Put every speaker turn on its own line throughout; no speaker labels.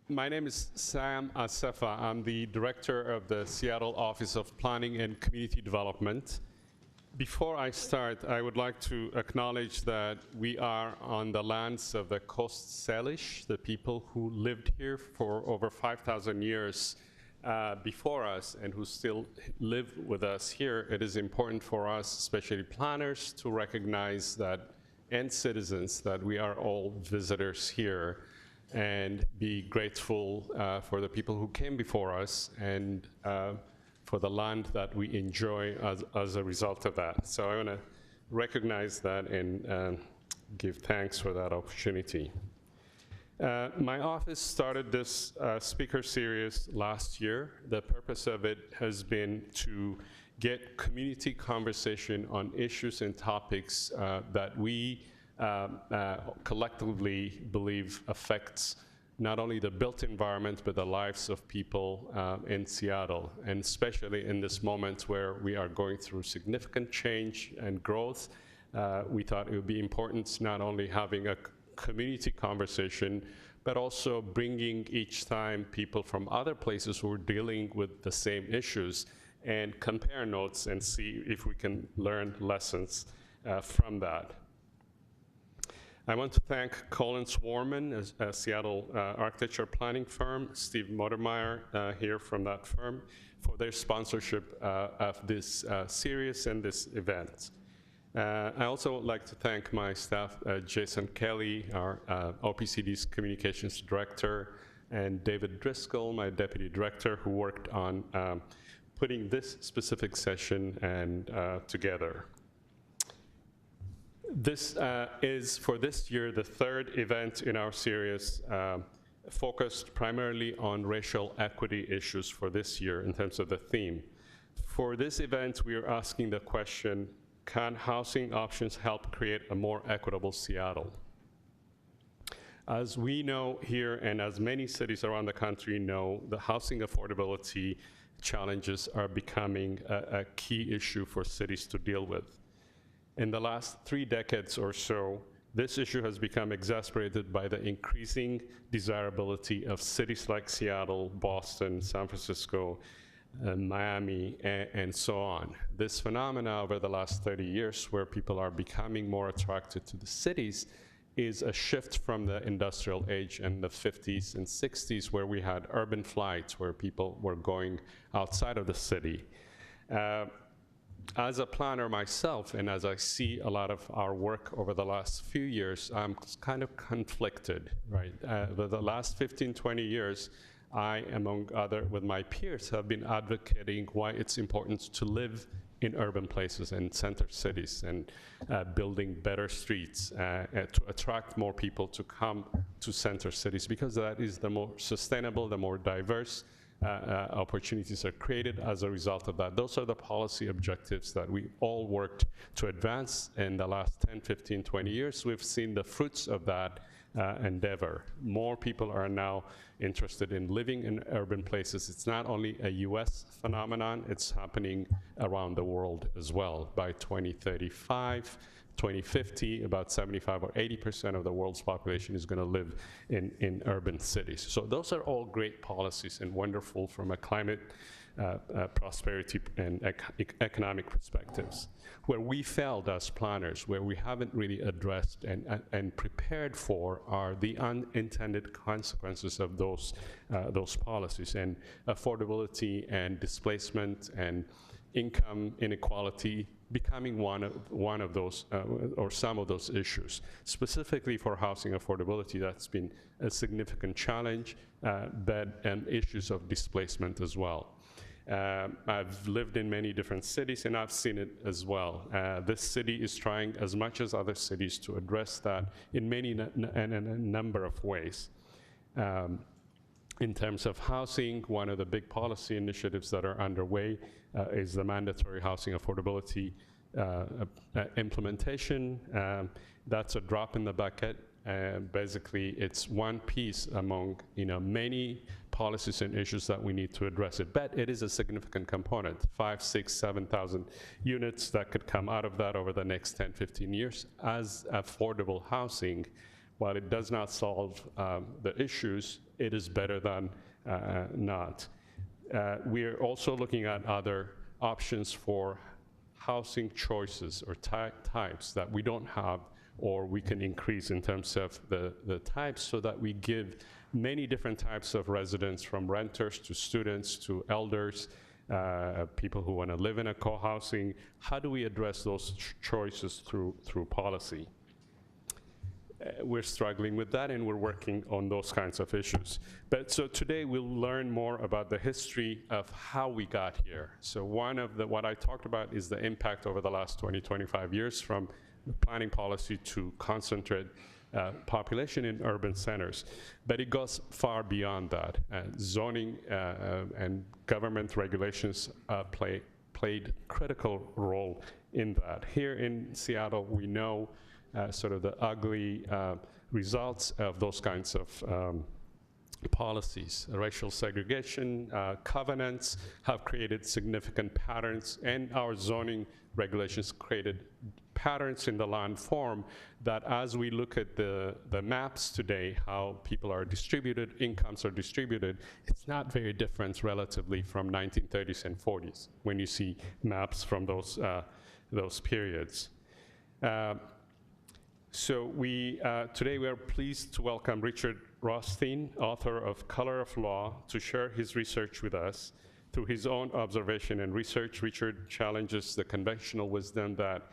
My name is Sam Asefa. I'm the director of the Seattle Office of Planning and Community Development. Before I start, I would like to acknowledge that we are on the lands of the Coast Salish, the people who lived here for over 5,000 years before us and who still live with us here. It is important for us, especially planners, to recognize that, and citizens, that we are all visitors here, and be grateful for the people who came before us and for the land that we enjoy as a result of that. So I want to recognize that and give thanks for that opportunity. My office started this speaker series last year. The purpose of it has been to get community conversation on issues and topics that we collectively believe affects not only the built environment, but the lives of people in Seattle, and especially in this moment where we are going through significant change and growth. We thought it would be important not only having a community conversation, but also bringing each time people from other places who are dealing with the same issues and compare notes and see if we can learn lessons from that. I want to thank Collins Warman, a Seattle architecture planning firm, Steve Modermeyer here from that firm, for their sponsorship of this series and this event. I also would like to thank my staff, Jason Kelly, our OPCD's communications director, and David Driscoll, my deputy director, who worked on putting this specific session and together. This is, for this year, the third event in our series focused primarily on racial equity issues for this year in terms of the theme. For this event, we are asking the question, can housing options help create a more equitable Seattle? As we know here, and as many cities around the country know, the housing affordability challenges are becoming a key issue for cities to deal with. In the last 3 decades or so, this issue has become exacerbated by the increasing desirability of cities like Seattle, Boston, San Francisco, Miami, and so on. This phenomena over the last 30 years, where people are becoming more attracted to the cities, is a shift from the industrial age in the 50s and 60s, where we had urban flight, where people were going outside of the city. As a planner myself, and as I see a lot of our work over the last few years, I'm kind of conflicted, right? The last 15, 20 years, I, among other, with my peers, have been advocating why it's important to live in urban places and center cities, and building better streets to attract more people to come to center cities, because that is the more sustainable, the more diverse opportunities are created as a result of that. Those are the policy objectives that we all worked to advance in the last 10, 15, 20 years. We've seen the fruits of that endeavor. More people are now interested in living in urban places. It's not only a US phenomenon, it's happening around the world as well. By 2035, 2050, about 75 or 80% of the world's population is going to live in urban cities. So those are all great policies and wonderful from a climate, prosperity, and economic perspectives. Where we failed as planners, where we haven't really addressed and prepared for, are the unintended consequences of those policies, and affordability and displacement and income inequality becoming one of those, or some of those issues. Specifically for housing affordability, that's been a significant challenge, and issues of displacement as well. I've lived in many different cities, and I've seen it as well. This city is trying as much as other cities to address that in a number of ways. In terms of housing, one of the big policy initiatives that are underway is the mandatory housing affordability implementation. That's a drop in the bucket. Basically, it's one piece among many policies and issues that we need to address it. But it is a significant component, 5, 6, 7,000 units that could come out of that over the next 10, 15 years as affordable housing. While it does not solve the issues, it is better than not. We're also looking at other options for housing choices or types that we don't have, or we can increase in terms of the types, so that we give many different types of residents, from renters to students to elders, people who want to live in a co-housing. How do we address those choices through policy? We're struggling with that, and we're working on those kinds of issues. But so today we'll learn more about the history of how we got here. So what I talked about is the impact over the last 20, 25 years, from planning policy to concentrate population in urban centers. But it goes far beyond that. Zoning and government regulations played critical role in that. Here in Seattle, we know sort of the ugly results of those kinds of policies. Racial segregation, covenants have created significant patterns, and our zoning regulations created patterns in the land form that, as we look at the maps today, how people are distributed, incomes are distributed, it's not very different relatively from 1930s and 40s when you see maps from those periods. So today we are pleased to welcome Richard Rothstein, author of Color of Law, to share his research with us. Through his own observation and research, Richard challenges the conventional wisdom that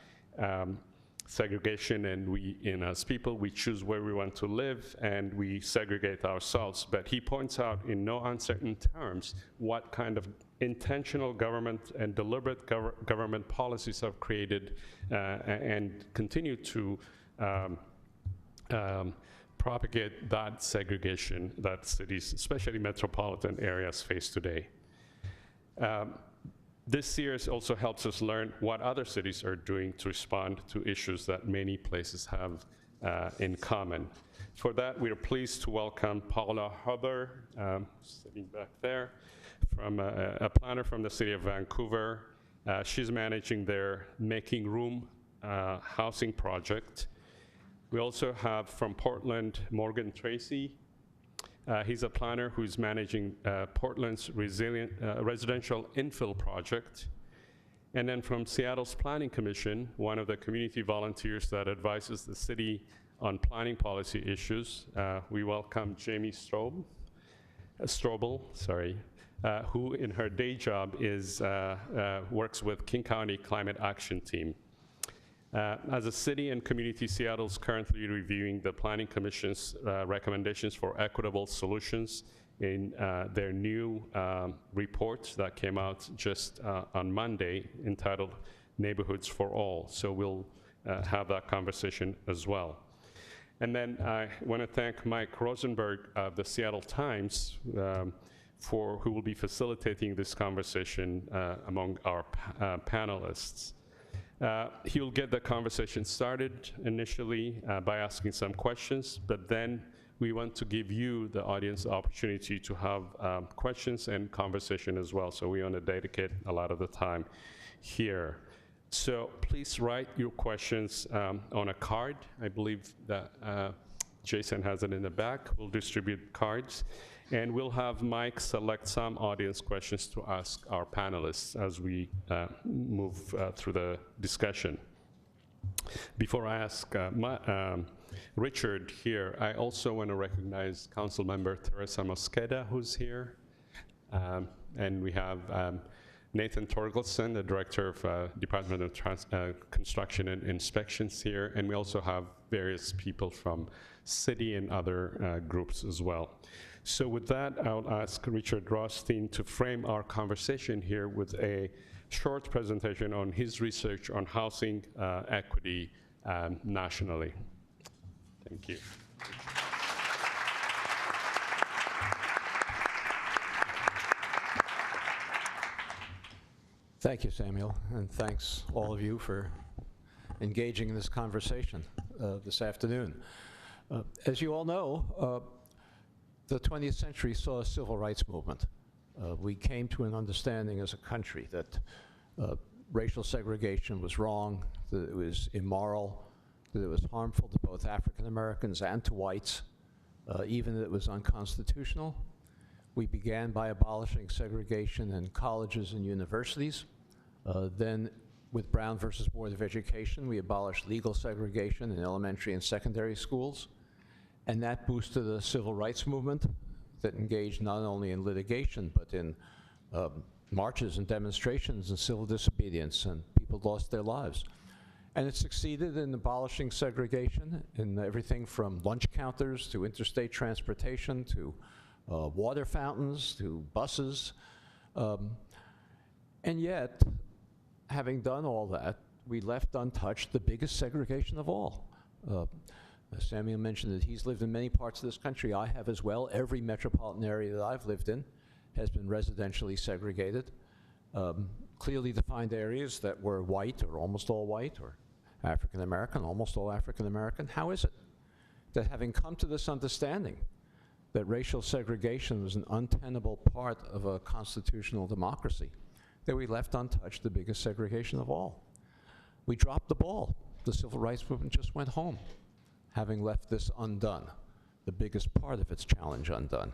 segregation, and as people, we choose where we want to live and we segregate ourselves. But he points out in no uncertain terms what kind of intentional government and deliberate government policies have created and continue to propagate that segregation that cities, especially metropolitan areas, face today. This series also helps us learn what other cities are doing to respond to issues that many places have in common. For that, we are pleased to welcome Paula Huber, sitting back there, from a planner from the city of Vancouver. She's managing their Making Room housing project. We also have from Portland, Morgan Tracy. He's a planner who's managing Portland's residential infill project. And then from Seattle's Planning Commission, one of the community volunteers that advises the city on planning policy issues, we welcome Jamie Stroble, who in her day job works with King County Climate Action Team. As a city and community, Seattle is currently reviewing the Planning Commission's recommendations for equitable solutions in their new report that came out just on Monday, entitled Neighborhoods for All. So we'll have that conversation as well. And then I want to thank Mike Rosenberg of the Seattle Times who will be facilitating this conversation among our panelists. He will get the conversation started initially by asking some questions, but then we want to give you, the audience, the opportunity to have questions and conversation as well. So we want to dedicate a lot of the time here. So please write your questions on a card. I believe that Jason has it in the back. We'll distribute cards. And we'll have Mike select some audience questions to ask our panelists as we move through the discussion. Before I ask Richard here, I also want to recognize Council Member Teresa Mosqueda, who's here. And we have Nathan Torgelson, the Director of Department of Construction and Inspections here. And we also have various people from city and other groups as well. So with that, I'll ask Richard Rothstein to frame our conversation here with a short presentation on his research on housing equity nationally. Thank you.
Thank you, Samuel, and thanks all of you for engaging in this conversation this afternoon. As you all know, the 20th century saw a civil rights movement. We came to an understanding as a country that racial segregation was wrong, that it was immoral, that it was harmful to both African Americans and to whites, even if it was unconstitutional. We began by abolishing segregation in colleges and universities. Then, with Brown versus Board of Education, we abolished legal segregation in elementary and secondary schools. And that boosted the civil rights movement that engaged not only in litigation, but in marches and demonstrations and civil disobedience, and people lost their lives. And it succeeded in abolishing segregation in everything from lunch counters to interstate transportation to water fountains to buses. And yet, having done all that, we left untouched the biggest segregation of all. Samuel mentioned that he's lived in many parts of this country. I have as well. Every metropolitan area that I've lived in has been residentially segregated. Clearly defined areas that were white or almost all white, or African American, almost all African American. How is it that, having come to this understanding that racial segregation was an untenable part of a constitutional democracy, that we left untouched the biggest segregation of all? We dropped the ball. The civil rights movement just went home, having left this undone, the biggest part of its challenge undone.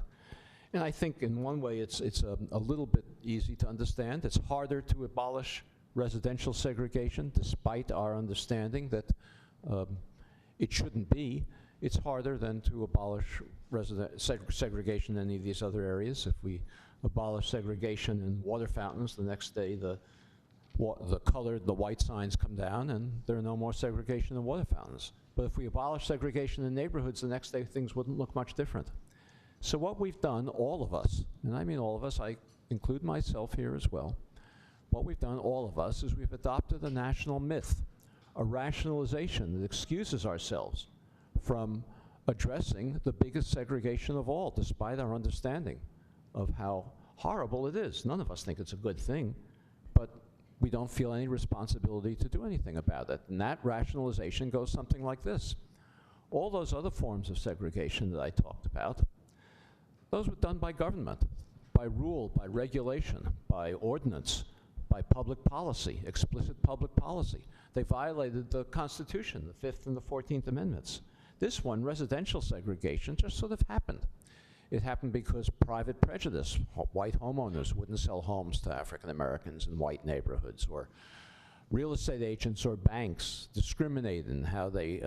And I think in one way it's a little bit easy to understand. It's harder to abolish residential segregation, despite our understanding that it shouldn't be. It's harder than to abolish segregation in any of these other areas. If we abolish segregation in water fountains, the next day the white signs come down and there are no more segregation in water fountains. But if we abolish segregation in neighborhoods, the next day things wouldn't look much different. So what we've done, all of us, and I mean all of us, I include myself here as well, what we've done, all of us, is we've adopted a national myth, a rationalization that excuses ourselves from addressing the biggest segregation of all, despite our understanding of how horrible it is. None of us think it's a good thing, but we don't feel any responsibility to do anything about it. And that rationalization goes something like this. All those other forms of segregation that I talked about, those were done by government, by rule, by regulation, by ordinance, by public policy, explicit public policy. They violated the Constitution, the 5th and the 14th Amendments. This one, residential segregation, just sort of happened. It happened because private prejudice. White homeowners wouldn't sell homes to African Americans in white neighborhoods, or real estate agents or banks discriminated in how they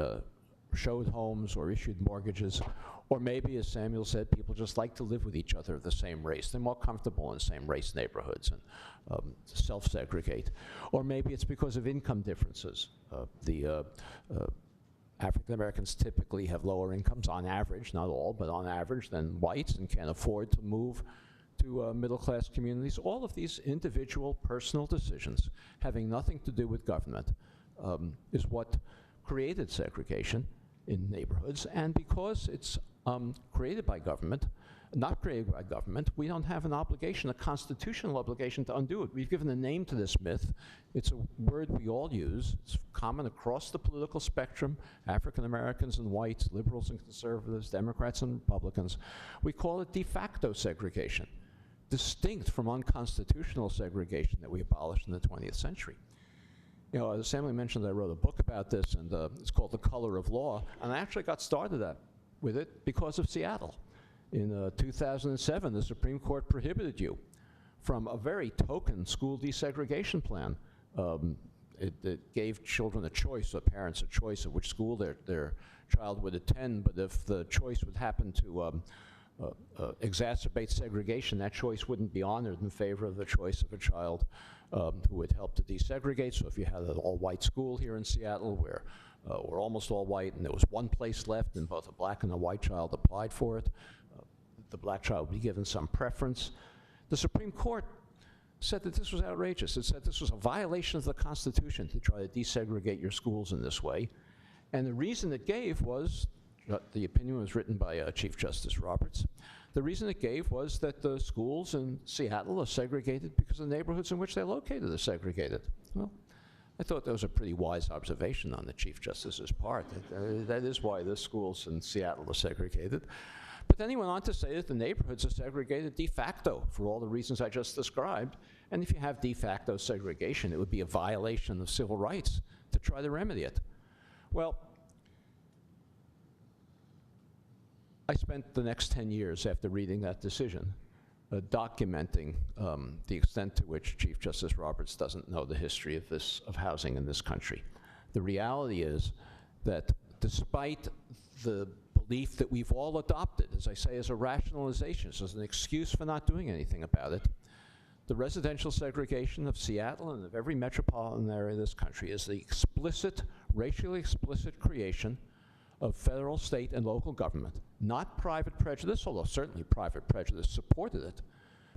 showed homes or issued mortgages. Or maybe, as Samuel said, people just like to live with each other of the same race. They're more comfortable in same race neighborhoods and self-segregate. Or maybe it's because of income differences. African Americans typically have lower incomes on average, not all, but on average, than whites, and can't afford to move to middle-class communities. All of these individual personal decisions having nothing to do with government is what created segregation in neighborhoods. And because it's created by government, not created by government, we don't have an obligation, a constitutional obligation to undo it. We've given a name to this myth. It's a word we all use. It's common across the political spectrum, African Americans and whites, liberals and conservatives, Democrats and Republicans. We call it de facto segregation, distinct from unconstitutional segregation that we abolished in the 20th century. You know, as Samuel mentioned, I wrote a book about this, and it's called The Color of Law, and I actually got started with it because of Seattle. In 2007, the Supreme Court prohibited you from a very token school desegregation plan. It gave children a choice, or parents a choice of which school their child would attend, but if the choice would happen to exacerbate segregation, that choice wouldn't be honored in favor of the choice of a child who would help to desegregate. So if you had an all-white school here in Seattle where we're almost all white and there was one place left and both a black and a white child applied for it, the black child would be given some preference. The Supreme Court said that this was outrageous. It said this was a violation of the Constitution to try to desegregate your schools in this way. And the reason it gave was, the opinion was written by Chief Justice Roberts. The reason it gave was that the schools in Seattle are segregated because the neighborhoods in which they're located are segregated. Well, I thought that was a pretty wise observation on the Chief Justice's part. That is why the schools in Seattle are segregated. But then he went on to say that the neighborhoods are segregated de facto for all the reasons I just described. And if you have de facto segregation, it would be a violation of civil rights to try to remedy it. Well, I spent the next 10 years after reading that decision documenting the extent to which Chief Justice Roberts doesn't know the history of housing in this country. The reality is that despite the belief that we've all adopted, as I say, as a rationalization, as an excuse for not doing anything about it, the residential segregation of Seattle and of every metropolitan area of this country is the explicit, racially explicit creation of federal, state, and local government, not private prejudice, although certainly private prejudice supported it,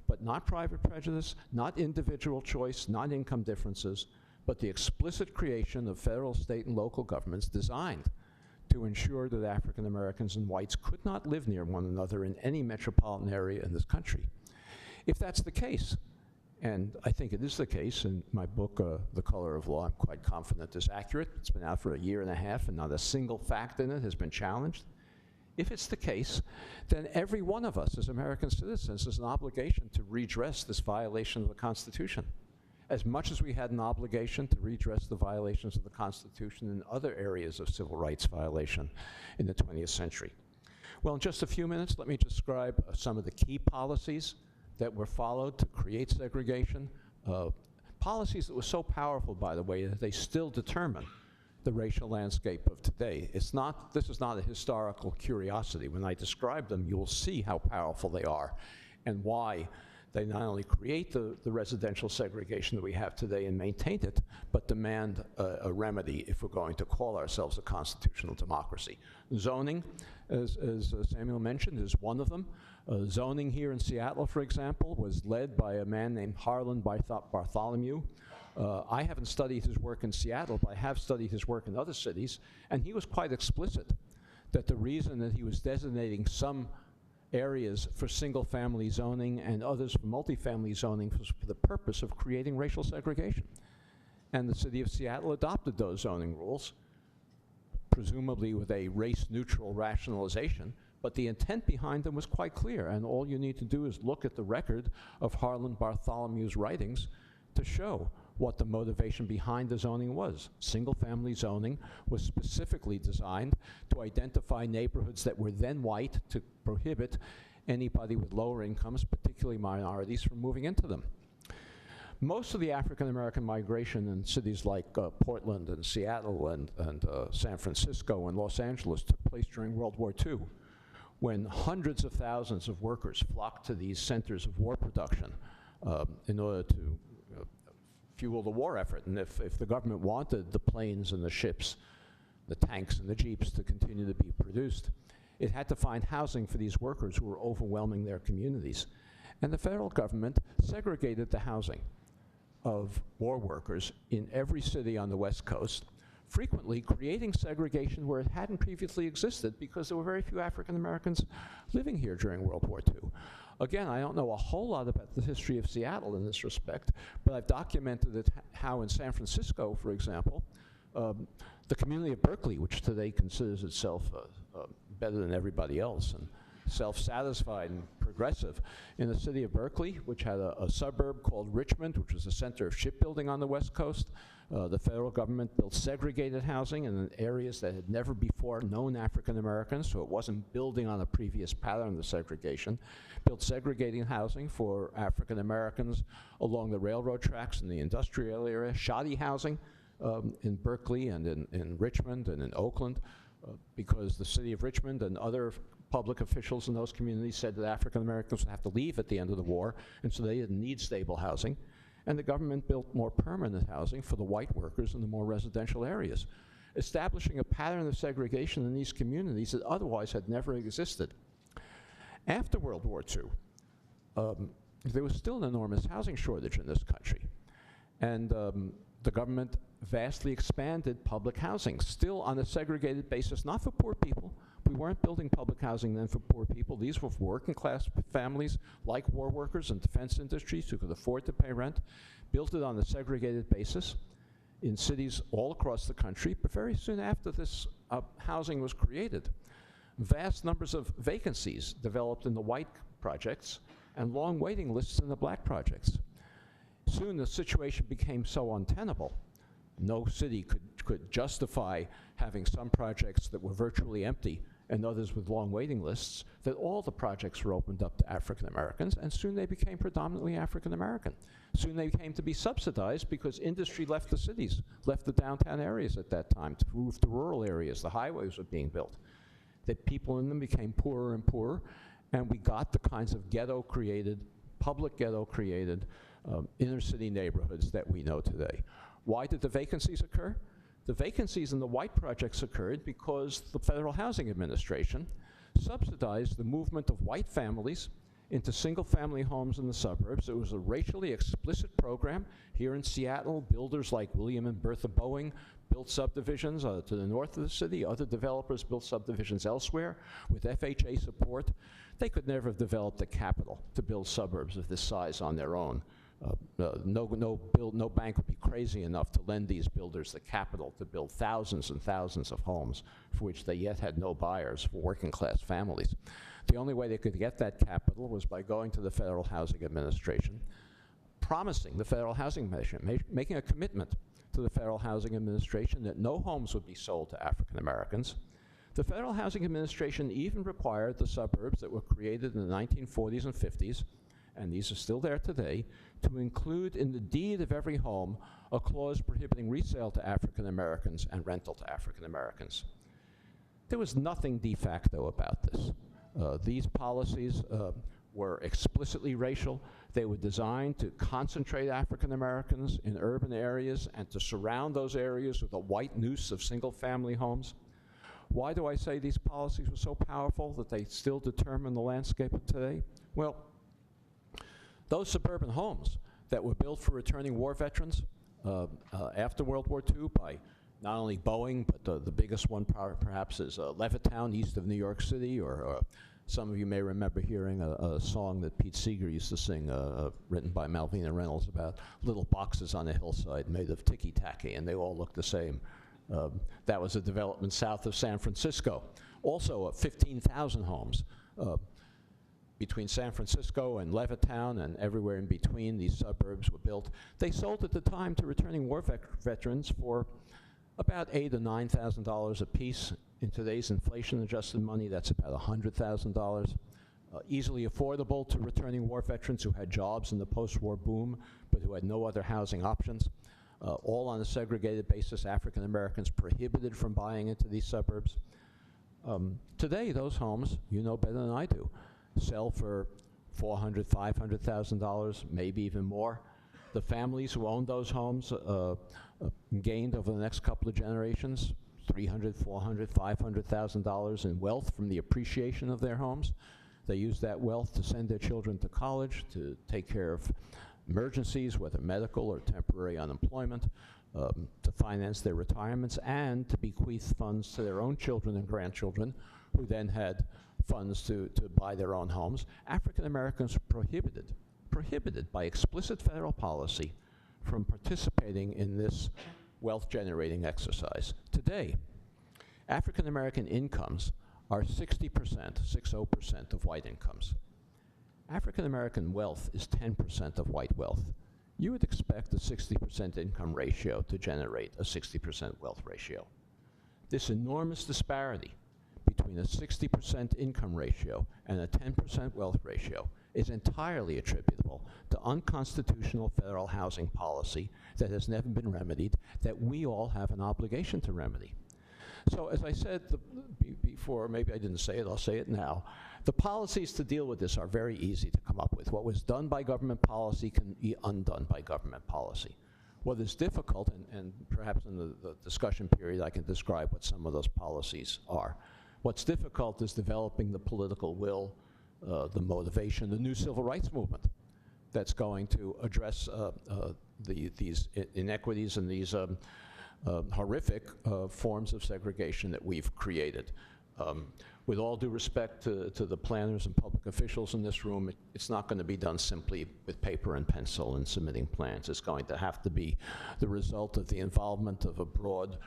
but not private prejudice, not individual choice, not income differences, but the explicit creation of federal, state, and local governments designed to ensure that African Americans and whites could not live near one another in any metropolitan area in this country. If that's the case, and I think it is the case in my book, The Color of Law, I'm quite confident is accurate. It's been out for a year and a half, and not a single fact in it has been challenged. If it's the case, then every one of us as American citizens has an obligation to redress this violation of the Constitution, as much as we had an obligation to redress the violations of the Constitution in other areas of civil rights violation in the 20th century. Well, in just a few minutes, let me describe some of the key policies that were followed to create segregation, policies that were so powerful, by the way, that they still determine the racial landscape of today. This is not a historical curiosity. When I describe them, you'll see how powerful they are and why they not only create the residential segregation that we have today and maintain it, but demand a remedy if we're going to call ourselves a constitutional democracy. Zoning, as Samuel mentioned, is one of them. Zoning here in Seattle, for example, was led by a man named Harlan Bartholomew. I haven't studied his work in Seattle, but I have studied his work in other cities, and he was quite explicit that the reason that he was designating some areas for single-family zoning and others for multifamily zoning was for the purpose of creating racial segregation. And the city of Seattle adopted those zoning rules, presumably with a race-neutral rationalization, but the intent behind them was quite clear, and all you need to do is look at the record of Harlan Bartholomew's writings to show what the motivation behind the zoning was. Single-family zoning was specifically designed to identify neighborhoods that were then white to prohibit anybody with lower incomes, particularly minorities, from moving into them. Most of the African-American migration in cities like Portland and Seattle and San Francisco and Los Angeles took place during World War II, when hundreds of thousands of workers flocked to these centers of war production in order to fuel the war effort. And if the government wanted the planes and the ships, the tanks and the jeeps to continue to be produced, it had to find housing for these workers who were overwhelming their communities. And the federal government segregated the housing of war workers in every city on the West Coast, frequently creating segregation where it hadn't previously existed because there were very few African Americans living here during World War II. Again, I don't know a whole lot about the history of Seattle in this respect, but I've documented it how in San Francisco, for example, the community of Berkeley, which today considers itself better than everybody else and self-satisfied and progressive, in the city of Berkeley, which had a suburb called Richmond, which was a center of shipbuilding on the West Coast, the federal government built segregated housing in areas that had never before known African Americans, so it wasn't building on a previous pattern of segregation, built segregating housing for African Americans along the railroad tracks in the industrial area, shoddy housing in Berkeley and in Richmond and in Oakland, because the city of Richmond and other public officials in those communities said that African Americans would have to leave at the end of the war, and so they didn't need stable housing. And the government built more permanent housing for the white workers in the more residential areas, establishing a pattern of segregation in these communities that otherwise had never existed. After World War II, there was still an enormous housing shortage in this country. And the government vastly expanded public housing, still on a segregated basis, not for poor people. We weren't building public housing then for poor people. These were for working class families like war workers and defense industries who could afford to pay rent, built it on a segregated basis in cities all across the country. But very soon after this housing was created, vast numbers of vacancies developed in the white projects and long waiting lists in the black projects. Soon the situation became so untenable. No city could justify having some projects that were virtually empty and others with long waiting lists, that all the projects were opened up to African Americans, and soon they became predominantly African American. Soon they came to be subsidized because industry left the cities, left the downtown areas at that time to move to rural areas. The highways were being built. The people in them became poorer and poorer, and we got the kinds of ghetto-created, public ghetto-created inner city neighborhoods that we know today. Why did the vacancies occur? The vacancies in the white projects occurred because the Federal Housing Administration subsidized the movement of white families into single-family homes in the suburbs. It was a racially explicit program. Here in Seattle, builders like William and Bertha Boeing built subdivisions to the north of the city. Other developers built subdivisions elsewhere with FHA support. They could never have developed the capital to build suburbs of this size on their own. No bank would be crazy enough to lend these builders the capital to build thousands and thousands of homes for which they yet had no buyers for working class families. The only way they could get that capital was by going to the Federal Housing Administration, promising the Federal Housing Administration, making a commitment to the Federal Housing Administration that no homes would be sold to African Americans. The Federal Housing Administration even required the suburbs that were created in the 1940s and 50s, and these are still there today, to include in the deed of every home a clause prohibiting resale to African Americans and rental to African Americans. There was nothing de facto about this. These policies were explicitly racial. They were designed to concentrate African Americans in urban areas and to surround those areas with a white noose of single-family homes. Why do I say these policies were so powerful that they still determine the landscape of today? Well, those suburban homes that were built for returning war veterans after World War II by not only Boeing, but the biggest one perhaps is Levittown, east of New York City, or some of you may remember hearing a song that Pete Seeger used to sing, written by Malvina Reynolds, about little boxes on a hillside made of ticky-tacky, and they all look the same. That was a development south of San Francisco. Also, 15,000 homes between San Francisco and Levittown and everywhere in between. These suburbs were built. They sold at the time to returning war veterans for about $8,000 to $9,000 a piece. In today's inflation-adjusted money, that's about $100,000. Easily affordable to returning war veterans who had jobs in the post-war boom, but who had no other housing options. All on a segregated basis, African Americans prohibited from buying into these suburbs. Today, those homes, you know better than I do, sell for $400,000, $500,000, maybe even more. The families who owned those homes gained over the next couple of generations $300,000, $400,000, $500,000 in wealth from the appreciation of their homes. They used that wealth to send their children to college, to take care of emergencies, whether medical or temporary unemployment, to finance their retirements, and to bequeath funds to their own children and grandchildren, who then had funds to buy their own homes. African Americans were prohibited by explicit federal policy from participating in this wealth-generating exercise. Today, African American incomes are 60% of white incomes. African American wealth is 10% of white wealth. You would expect a 60% income ratio to generate a 60% wealth ratio. This enormous disparity between a 60% income ratio and a 10% wealth ratio is entirely attributable to unconstitutional federal housing policy that has never been remedied, that we all have an obligation to remedy. So as I said before, maybe I didn't say it, I'll say it now, the policies to deal with this are very easy to come up with. What was done by government policy can be undone by government policy. What is difficult, and perhaps in the discussion period I can describe what some of those policies are. What's difficult is developing the political will, the motivation, the new civil rights movement that's going to address these inequities and these horrific forms of segregation that we've created. With all due respect to the planners and public officials in this room, it's not going to be done simply with paper and pencil and submitting plans. It's going to have to be the result of the involvement of a broad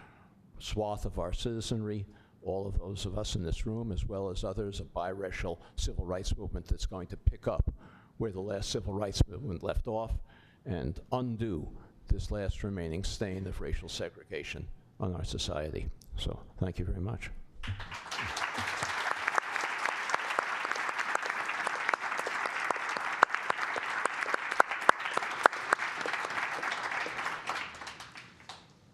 swath of our citizenry, all of those of us in this room, as well as others, a biracial civil rights movement that's going to pick up where the last civil rights movement left off and undo this last remaining stain of racial segregation on our society. So thank you very much.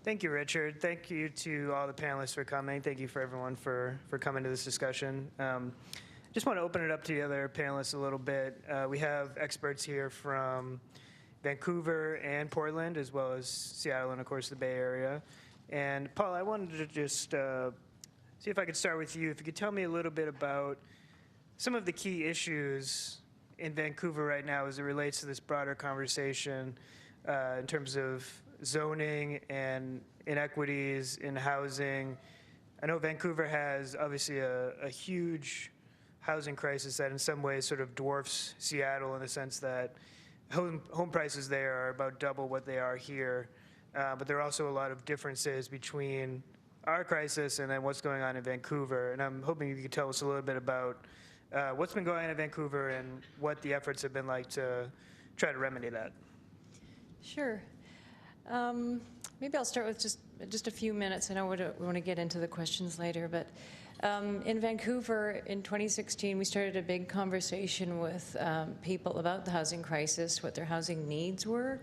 Thank you, Richard. Thank you to all the panelists for coming. Thank you for everyone for coming to this discussion. Just want to open it up to the other panelists a little bit. We have experts here from Vancouver and Portland, as well as Seattle and, of course, the Bay Area. And Paula, I wanted to just see if I could start with you. If you could tell me a little bit about some of the key issues in Vancouver right now as it relates to this broader conversation in terms of zoning and inequities in housing. I know Vancouver has obviously a huge housing crisis that in some ways sort of dwarfs Seattle in the sense that home prices there are about double what they are here. But there are also a lot of differences between our crisis and then what's going on in Vancouver. And I'm hoping you could tell us a little bit about what's been going on in Vancouver and what the efforts have been like to try to remedy that.
Sure. Maybe I'll start with just a few minutes. I know we want to get into the questions later, but in Vancouver in 2016, we started a big conversation with people about the housing crisis, what their housing needs were.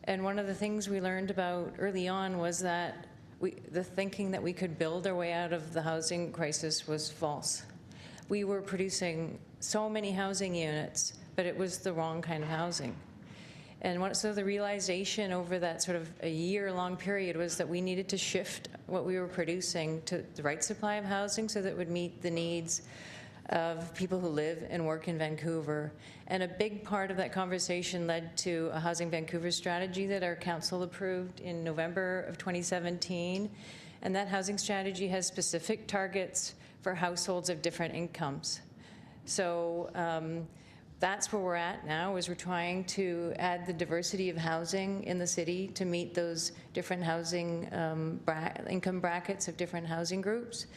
And one of the things we learned about early on was that the thinking that we could build our way out of the housing crisis was false. We were producing so many housing units, but it was the wrong kind of housing. And so the realization over that sort of a year-long period was that we needed to shift what we were producing to the right supply of housing so that it would meet the needs of people who live and work in Vancouver. And a big part of that conversation led to a Housing Vancouver strategy that our council approved in November of 2017. And that housing strategy has specific targets for households of different incomes. So that's where we're at now, is we're trying to add the diversity of housing in the city to meet those different housing income brackets of different housing groups.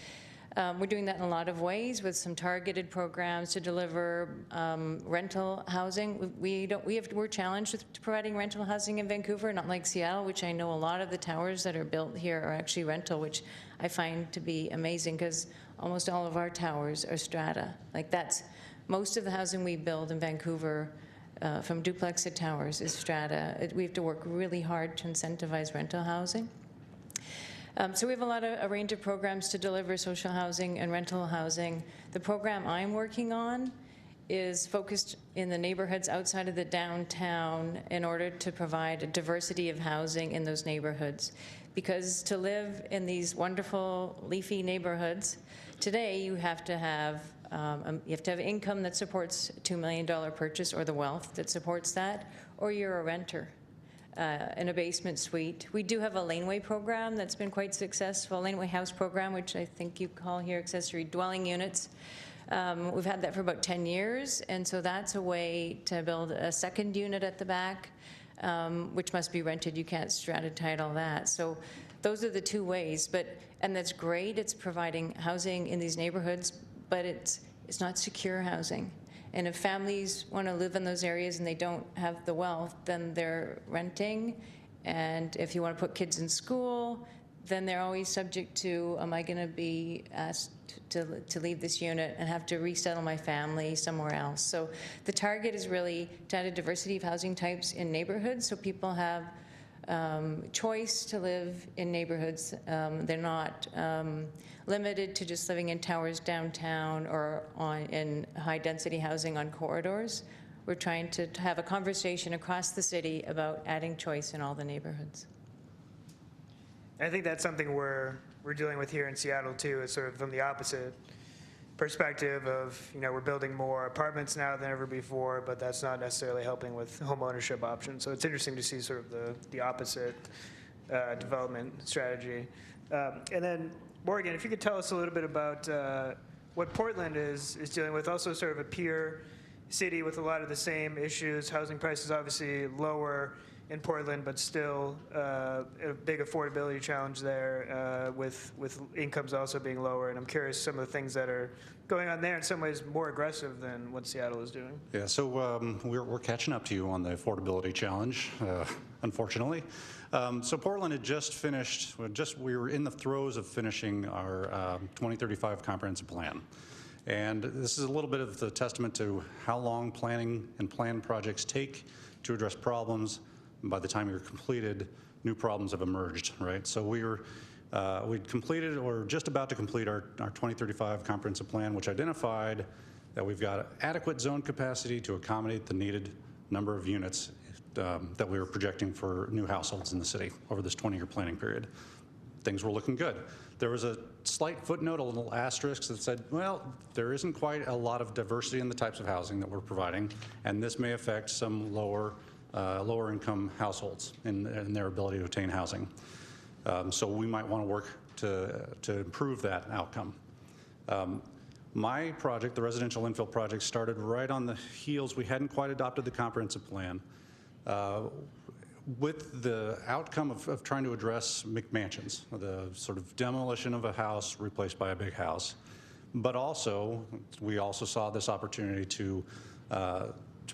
We're doing that in a lot of ways with some targeted programs to deliver rental housing. We're challenged with providing rental housing in Vancouver, not like Seattle, which I know a lot of the towers that are built here are actually rental, which I find to be amazing because almost all of our towers are strata. Like that's most of the housing we build in Vancouver, from duplex to towers, is strata. We have to work really hard to incentivize rental housing. So we have a range of programs to deliver social housing and rental housing. The program I'm working on is focused in the neighborhoods outside of the downtown in order to provide a diversity of housing in those neighborhoods. Because to live in these wonderful leafy neighborhoods, today you have to have income that supports a $2 million purchase or the wealth that supports that, or you're a renter in a basement suite. We do have a laneway program that's been quite successful, laneway house program, which I think you call here accessory dwelling units. We've had that for about 10 years, and so that's a way to build a second unit at the back, which must be rented. You can't strata title that. So those are the two ways, and that's great. It's providing housing in these neighborhoods, but it's not secure housing. And if families want to live in those areas and they don't have the wealth, then they're renting. And if you want to put kids in school, then they're always subject to, am I going to be asked to leave this unit and have to resettle my family somewhere else? So the target is really to add a diversity of housing types in neighborhoods so people have choice to live in neighborhoods. They're not limited to just living in towers downtown or in high-density housing on corridors. We're trying to have a conversation across the city about adding choice in all the neighborhoods.
I think that's something we're dealing with here in Seattle too, is sort of from the opposite perspective of, we're building more apartments now than ever before, but that's not necessarily helping with home ownership options. So it's interesting to see sort of the opposite development strategy. And then Morgan, if you could tell us a little bit about what Portland is dealing with, also sort of a peer city with a lot of the same issues. Housing prices obviously lower in Portland, but still a big affordability challenge there with incomes also being lower. And I'm curious some of the things that are going on there in some ways more aggressive than what Seattle is doing.
Yeah, so we're catching up to you on the affordability challenge, unfortunately. So Portland had just finished, we were in the throes of finishing our 2035 comprehensive plan. And this is a little bit of the testament to how long planning and plan projects take to address problems. And by the time you're completed, new problems have emerged, right? So we'd completed or just about to complete our 2035 comprehensive plan, which identified that we've got adequate zone capacity to accommodate the needed number of units that we were projecting for new households in the city over this 20-year planning period. Things were looking good. There was a slight footnote, a little asterisk that said, well, there isn't quite a lot of diversity in the types of housing that we're providing, and this may affect some lower income households in their ability to obtain housing. So we might want to work to improve that outcome. My project, the residential infill project, started right on the heels. We hadn't quite adopted the comprehensive plan. With the outcome of trying to address McMansions, the sort of demolition of a house replaced by a big house. But also, we also saw this opportunity to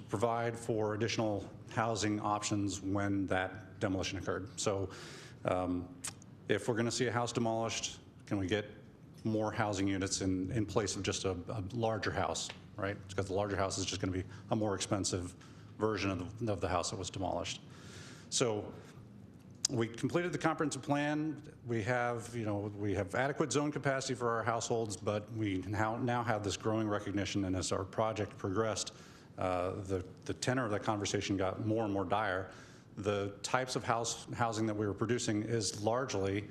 provide for additional housing options when that demolition occurred. So if we're going to see a house demolished, can we get more housing units in place of just a larger house, right? Because the larger house is just going to be a more expensive version of the house that was demolished. So we completed the comprehensive plan. We have adequate zone capacity for our households, but we now have this growing recognition, and as our project progressed, the tenor of that conversation got more and more dire. The types of housing that we were producing is largely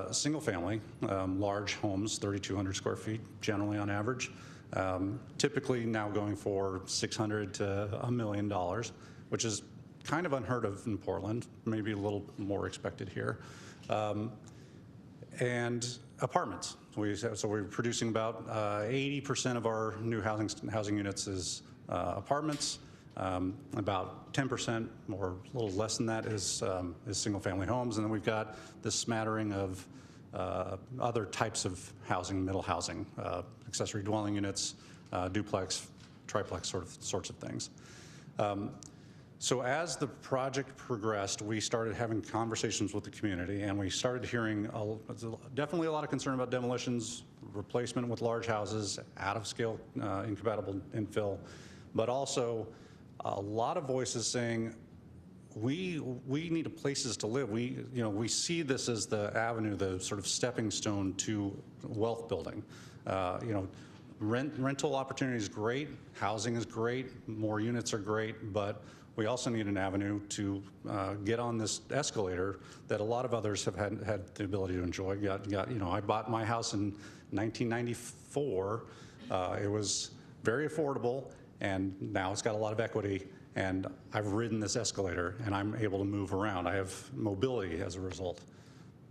single family, large homes, 3,200 square feet, generally on average. Typically now going for $600,000 to $1 million, which is kind of unheard of in Portland, maybe a little more expected here. And apartments. So we're producing about 80% of our new housing units is apartments. About 10% or a little less than that is single family homes. And then we've got this smattering of other types of housing, middle housing, accessory dwelling units, duplex, triplex sorts of things. So as the project progressed, we started having conversations with the community, and we started hearing definitely a lot of concern about demolitions, replacement with large houses, out-of-scale incompatible infill, but also a lot of voices saying, we need places to live. We see this as the avenue, the sort of stepping stone to wealth building. Rental opportunity is great, housing is great, more units are great, but we also need an avenue to get on this escalator that a lot of others have had the ability to enjoy. I bought my house in 1994. It was very affordable, and now it's got a lot of equity, and I've ridden this escalator, and I'm able to move around. I have mobility as a result.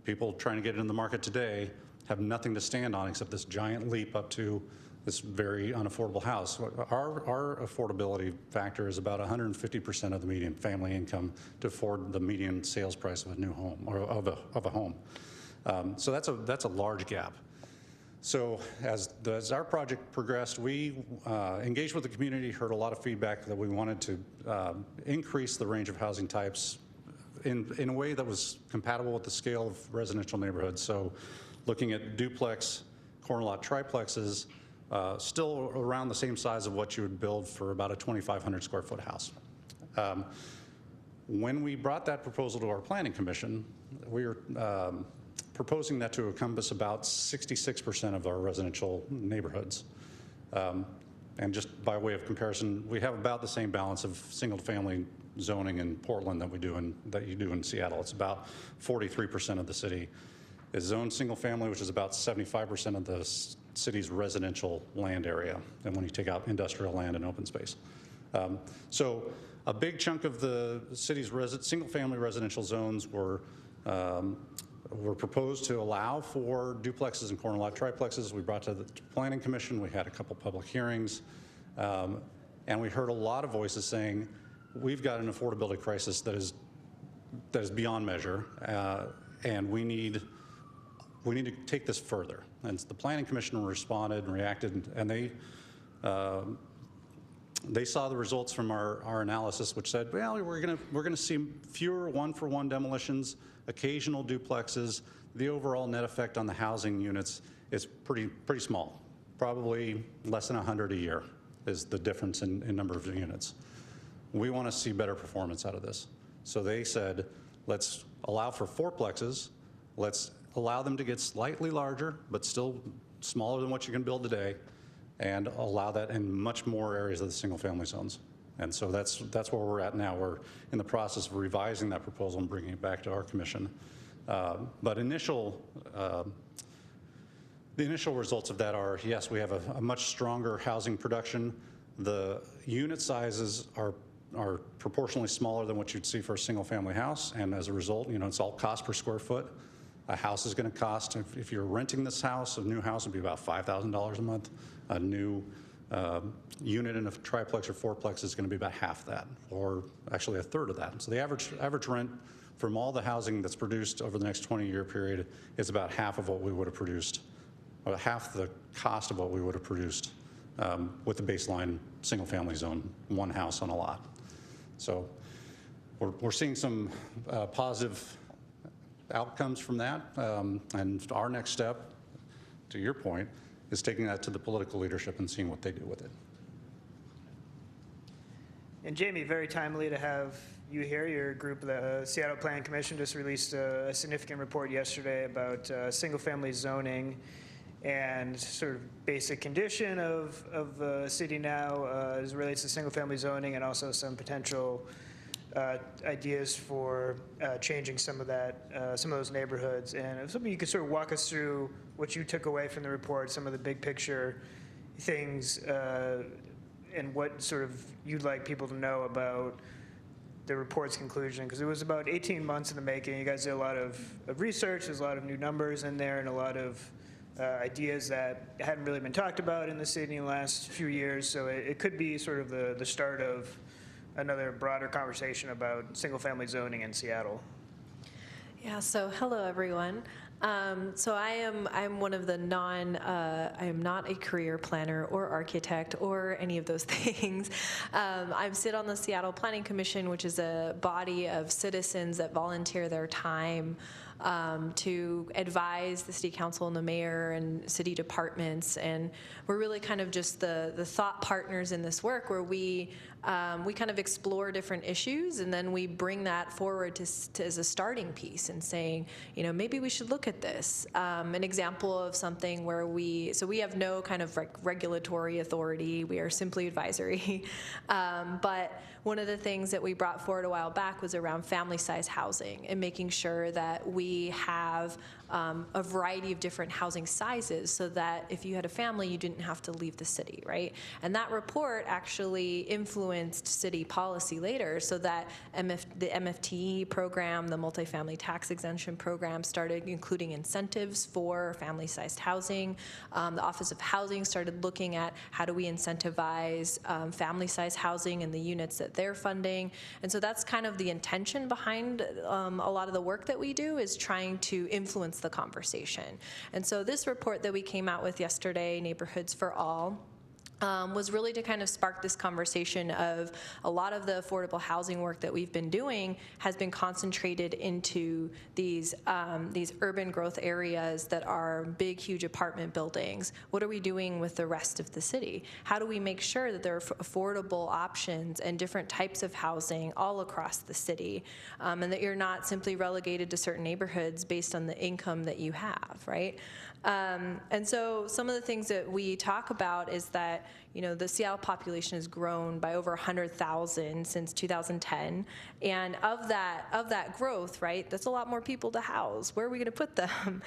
People trying to get into the market today have nothing to stand on except this giant leap up to this very unaffordable house. Our affordability factor is about 150% of the median family income to afford the median sales price of a new home, or of a home. So that's a large gap. So as our project progressed, we engaged with the community, heard a lot of feedback that we wanted to increase the range of housing types in a way that was compatible with the scale of residential neighborhoods. So looking at duplex, corner lot triplexes, still around the same size of what you would build for about a 2,500 square foot house. When we brought that proposal to our planning commission, we were proposing that to encompass about 66% of our residential neighborhoods. And just by way of comparison, we have about the same balance of single family zoning in Portland that you do in Seattle. It's about 43% of the city is zoned single family, which is about 75% of the city's residential land area, and when you take out industrial land and open space. So a big chunk of the city's single family residential zones were proposed to allow for duplexes and corner lot triplexes. We brought to the Planning Commission. We had a couple public hearings, and we heard a lot of voices saying, we've got an affordability crisis that is beyond measure, and we need to take this further. And the Planning Commission responded and reacted, and they saw the results from our analysis, which said, well, we're gonna see fewer one-for-one demolitions, occasional duplexes. The overall net effect on the housing units is pretty small. Probably less than 100 a year is the difference in number of units. We want to see better performance out of this. So they said, let's allow for fourplexes, let's allow them to get slightly larger, but still smaller than what you can build today, and allow that in much more areas of the single-family zones. And so that's where we're at now. We're in the process of revising that proposal and bringing it back to our commission. But the initial results of that are, yes, we have a much stronger housing production. The unit sizes are proportionally smaller than what you'd see for a single-family house, and as a result, it's all cost per square foot. A house is going to cost, if you're renting this house, a new house would be about $5,000 a month. A new unit in a triplex or fourplex is going to be about half that, or actually a third of that. So the average rent from all the housing that's produced over the next 20-year period is about half of what we would have produced, or half the cost of what we would have produced with the baseline single-family zone, one house on a lot. So we're seeing some positive outcomes from that, and our next step, to your point, is taking that to the political leadership and seeing what they do with it.
And Jamie, very timely to have you here. Your group, the Seattle Planning Commission, just released a significant report yesterday about single-family zoning and sort of basic condition of the city now as it relates to single-family zoning, and also some potential ideas for changing some of those neighborhoods. And if something you could sort of walk us through what you took away from the report, some of the big picture things, and what sort of you'd like people to know about the report's conclusion, because it was about 18 months in the making. You guys did a lot of research. There's a lot of new numbers in there and a lot of ideas that hadn't really been talked about in the city in the last few years. So it could be sort of the start of another broader conversation about single-family zoning in Seattle.
Yeah, so hello everyone. So I'm one of the I am not a career planner or architect or any of those things. I sit on the Seattle Planning Commission, which is a body of citizens that volunteer their time to advise the city council and the mayor and city departments, and we're really kind of just the thought partners in this work, where we kind of explore different issues, and then we bring that forward to as a starting piece and saying, maybe we should look at this. An example of something where we have no kind of regulatory authority. We are simply advisory. But one of the things that we brought forward a while back was around family-size housing and making sure that we have a variety of different housing sizes, so that if you had a family, you didn't have to leave the city, right? And that report actually influenced city policy later, so that the MFTE program, the multifamily tax exemption program, started including incentives for family-sized housing. The Office of Housing started looking at how do we incentivize family-sized housing and the units that they're funding. And so that's kind of the intention behind a lot of the work that we do, is trying to influence the conversation. And so this report that we came out with yesterday, Neighborhoods for All, was really to kind of spark this conversation of a lot of the affordable housing work that we've been doing has been concentrated into these urban growth areas that are big, huge apartment buildings. What are we doing with the rest of the city? How do we make sure that there are affordable options and different types of housing all across the city, and that you're not simply relegated to certain neighborhoods based on the income that you have, right? And so some of the things that we talk about is that, the Seattle population has grown by over 100,000 since 2010. And of that growth, right, that's a lot more people to house. Where are we going to put them?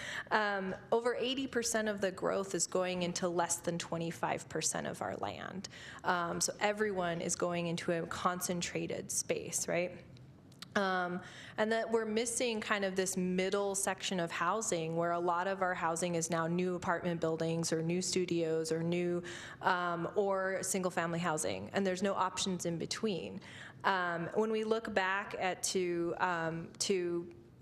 Over 80% of the growth is going into less than 25% of our land. So everyone is going into a concentrated space, right? And that we're missing kind of this middle section of housing, where a lot of our housing is now new apartment buildings or new studios or new or single family housing, and there's no options in between. When we look back at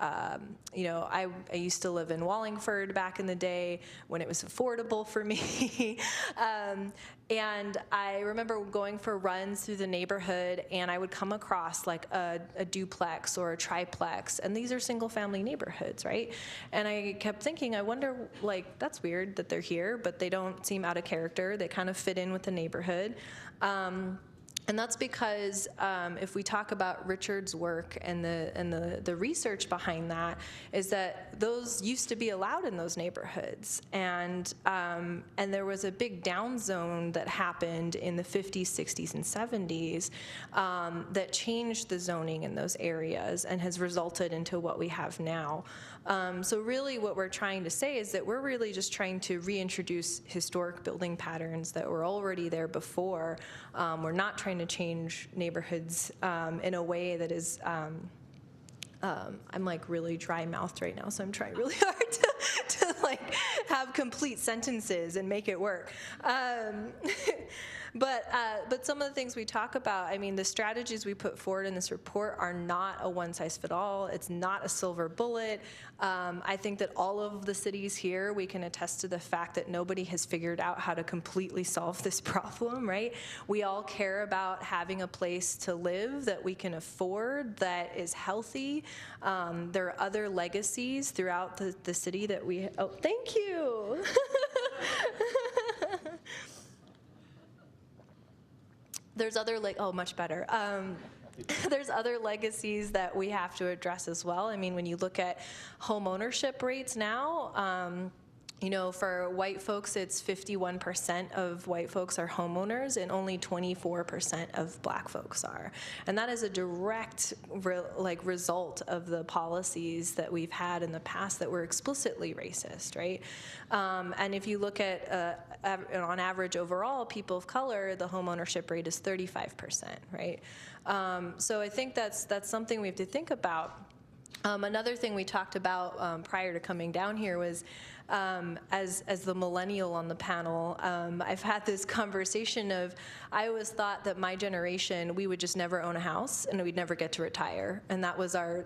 I used to live in Wallingford back in the day when it was affordable for me. And I remember going for runs through the neighborhood, and I would come across like a duplex or a triplex, and these are single family neighborhoods, right? And I kept thinking, I wonder, that's weird that they're here, but they don't seem out of character. They kind of fit in with the neighborhood. And that's because if we talk about Richard's work and the research behind that, is that those used to be allowed in those neighborhoods, and there was a big down zone that happened in the 50s, 60s, and 70s that changed the zoning in those areas and has resulted into what we have now. So really what we're trying to say is that we're really just trying to reintroduce historic building patterns that were already there before. We're not trying to change neighborhoods in a way that is, I'm like really dry-mouthed right now, so I'm trying really hard to like have complete sentences and make it work. But some of the things we talk about, I mean, the strategies we put forward in this report are not a one-size-fits-all. It's not a silver bullet. I think that all of the cities here, we can attest to the fact that nobody has figured out how to completely solve this problem, right? We all care about having a place to live that we can afford, that is healthy. There are other legacies throughout the city that we, oh, thank you. There's other, much better. There's other legacies that we have to address as well. I mean, when you look at home ownership rates now, you know, for white folks, it's 51% of white folks are homeowners, and only 24% of black folks are. And that is a direct result of the policies that we've had in the past that were explicitly racist, right? And if you look at, on average overall, people of color, the homeownership rate is 35%, right? So I think that's something we have to think about. Another thing we talked about prior to coming down here was, as the millennial on the panel, I've had this conversation of, I always thought that my generation, we would just never own a house and we'd never get to retire, and that was our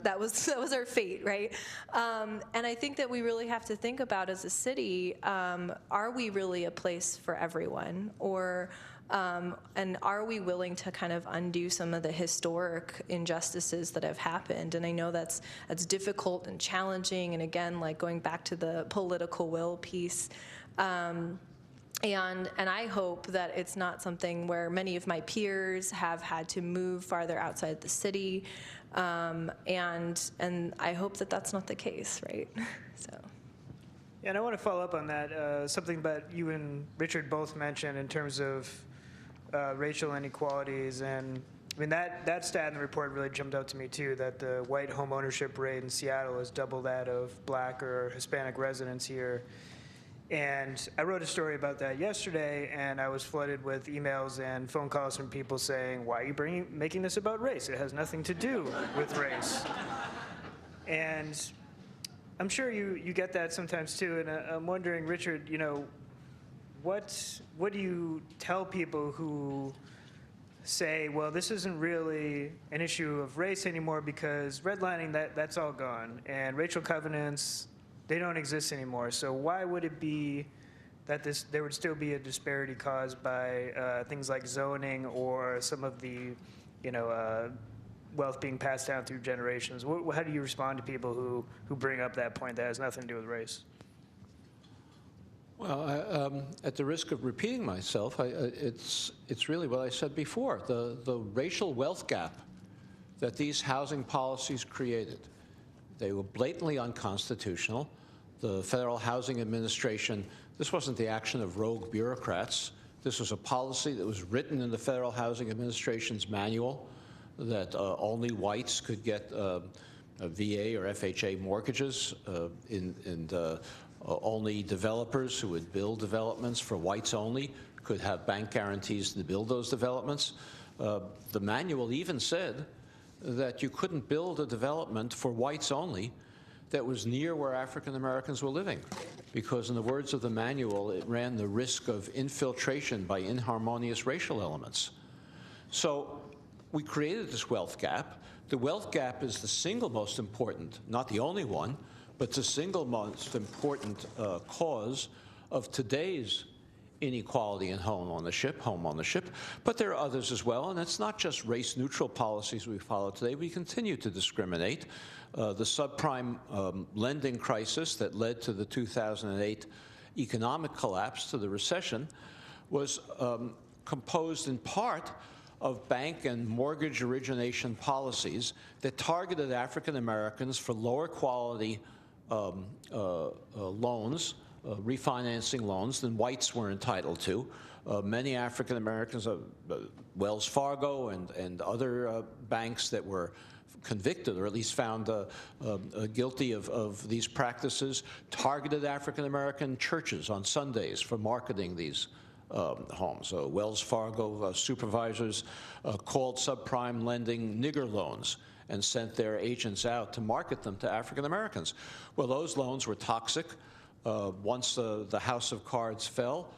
fate, right? And I think that we really have to think about, as a city, are we really a place for everyone, or and are we willing to kind of undo some of the historic injustices that have happened? And I know that's difficult and challenging, and again, like going back to the political will piece. And I hope that it's not something where many of my peers have had to move farther outside the city, and I hope that that's not the case, right? So.
Yeah, and I want to follow up on that, something that you and Richard both mentioned in terms of racial inequalities. And I mean, that stat in the report really jumped out to me too, that the white home ownership rate in Seattle is double that of black or Hispanic residents here. And I wrote a story about that yesterday, and I was flooded with emails and phone calls from people saying, why are you making this about race? It has nothing to do with race. And I'm sure you get that sometimes too, and I'm wondering, Richard, you know, what do you tell people who say, well, this isn't really an issue of race anymore because redlining, that's all gone, and racial covenants, they don't exist anymore. So why would it be that there would still be a disparity caused by things like zoning or some of the, you know, wealth being passed down through generations? How do you respond to people who bring up that point that has nothing to do with race?
Well, at the risk of repeating myself, it's really what I said before, the racial wealth gap that these housing policies created. They were blatantly unconstitutional. The Federal Housing Administration, this wasn't the action of rogue bureaucrats. This was a policy that was written in the Federal Housing Administration's manual, that only whites could get a VA or FHA mortgages, only developers who would build developments for whites only could have bank guarantees to build those developments. The manual even said that you couldn't build a development for whites only that was near where African Americans were living, because in the words of the manual, it ran the risk of infiltration by inharmonious racial elements. So we created this wealth gap. The wealth gap is the single most important, not the only one, but the single most important cause of today's inequality in home ownership. But there are others as well, and it's not just race-neutral policies we follow today. We continue to discriminate. The subprime lending crisis that led to the 2008 economic collapse, to the recession, was composed in part of bank and mortgage origination policies that targeted African Americans for lower quality loans, refinancing loans, than whites were entitled to. Many African Americans, Wells Fargo and other banks that were convicted, or at least found guilty of these practices, targeted African American churches on Sundays for marketing these homes. Wells Fargo supervisors called subprime lending nigger loans and sent their agents out to market them to African Americans. Well, those loans were toxic. Once the house of cards fell,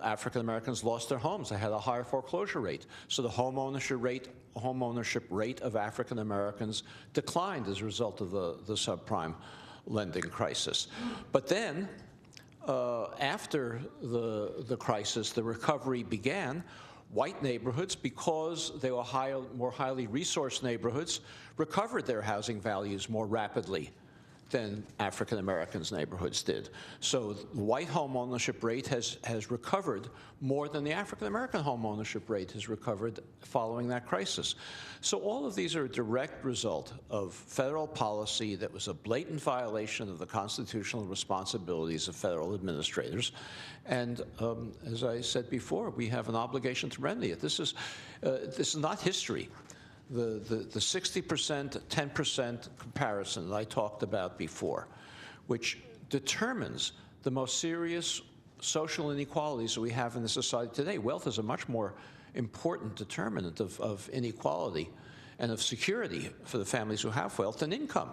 African Americans lost their homes. They had a higher foreclosure rate. So the home ownership rate of African Americans declined as a result of the subprime lending crisis. But then, after the crisis, the recovery began. White neighborhoods, because they were more highly resourced neighborhoods, recovered their housing values more rapidly than African Americans' neighborhoods did. So the white home ownership rate has recovered more than the African American home ownership rate has recovered following that crisis. So all of these are a direct result of federal policy that was a blatant violation of the constitutional responsibilities of federal administrators. And as I said before, we have an obligation to remedy it. This is not history. The 60%, 10% comparison that I talked about before, which determines the most serious social inequalities that we have in the society today. Wealth is a much more important determinant of inequality and of security for the families who have wealth than income.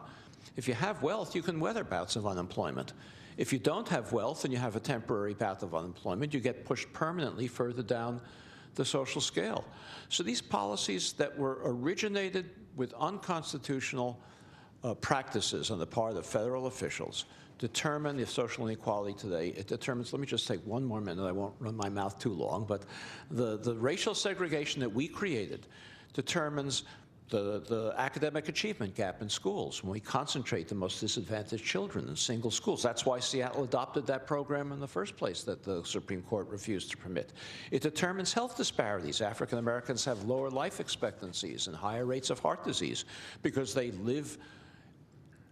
If you have wealth, you can weather bouts of unemployment. If you don't have wealth and you have a temporary bout of unemployment, you get pushed permanently further down the social scale. So these policies that were originated with unconstitutional practices on the part of federal officials determine the social inequality today. It determines, let me just take one more minute, I won't run my mouth too long, but the racial segregation that we created determines the academic achievement gap in schools when we concentrate the most disadvantaged children in single schools. That's why Seattle adopted that program in the first place that the Supreme Court refused to permit. It determines health disparities. African Americans have lower life expectancies and higher rates of heart disease because they live,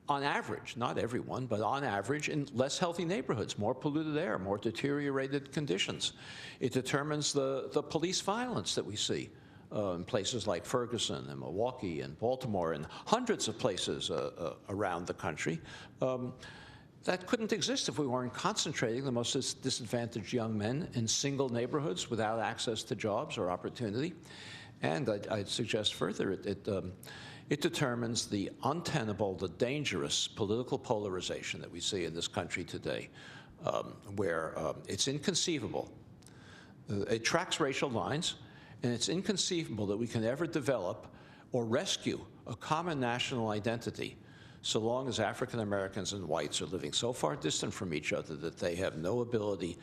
on average, not everyone, but on average, in less healthy neighborhoods, more polluted air, more deteriorated conditions. It determines the police violence that we see in places like Ferguson and Milwaukee and Baltimore and hundreds of places around the country. That couldn't exist if we weren't concentrating the most disadvantaged young men in single neighborhoods without access to jobs or opportunity. And I'd suggest further, it determines the untenable, the dangerous political polarization that we see in this country today, where it's inconceivable. It tracks racial lines, and it's inconceivable that we can ever develop or rescue a common national identity so long as African Americans and whites are living so far distant from each other that they have no ability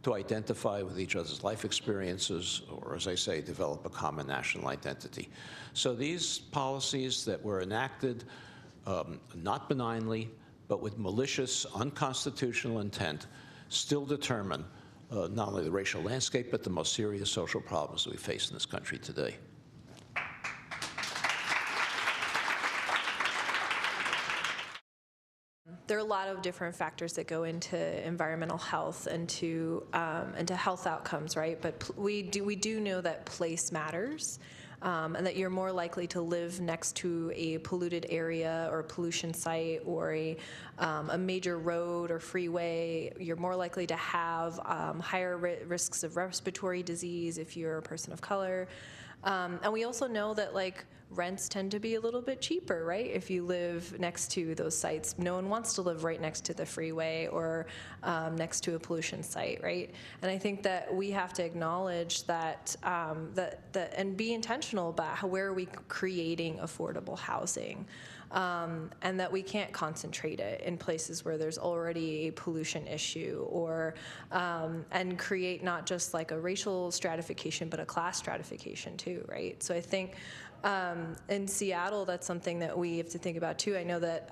to identify with each other's life experiences or, as I say, develop a common national identity. So these policies that were enacted not benignly, but with malicious, unconstitutional intent, still determine not only the racial landscape, but the most serious social problems that we face in this country today.
There are a lot of different factors that go into environmental health and to health outcomes, right? But we do know that place matters. And that you're more likely to live next to a polluted area or a pollution site or a major road or freeway. You're more likely to have higher risks of respiratory disease if you're a person of color. And we also know that rents tend to be a little bit cheaper, right? If you live next to those sites. No one wants to live right next to the freeway or next to a pollution site, right? And I think that we have to acknowledge that, and be intentional about where are we creating affordable housing. And that we can't concentrate it in places where there's already a pollution issue or, and create not just a racial stratification, but a class stratification too, right? So I think in Seattle, that's something that we have to think about too. I know that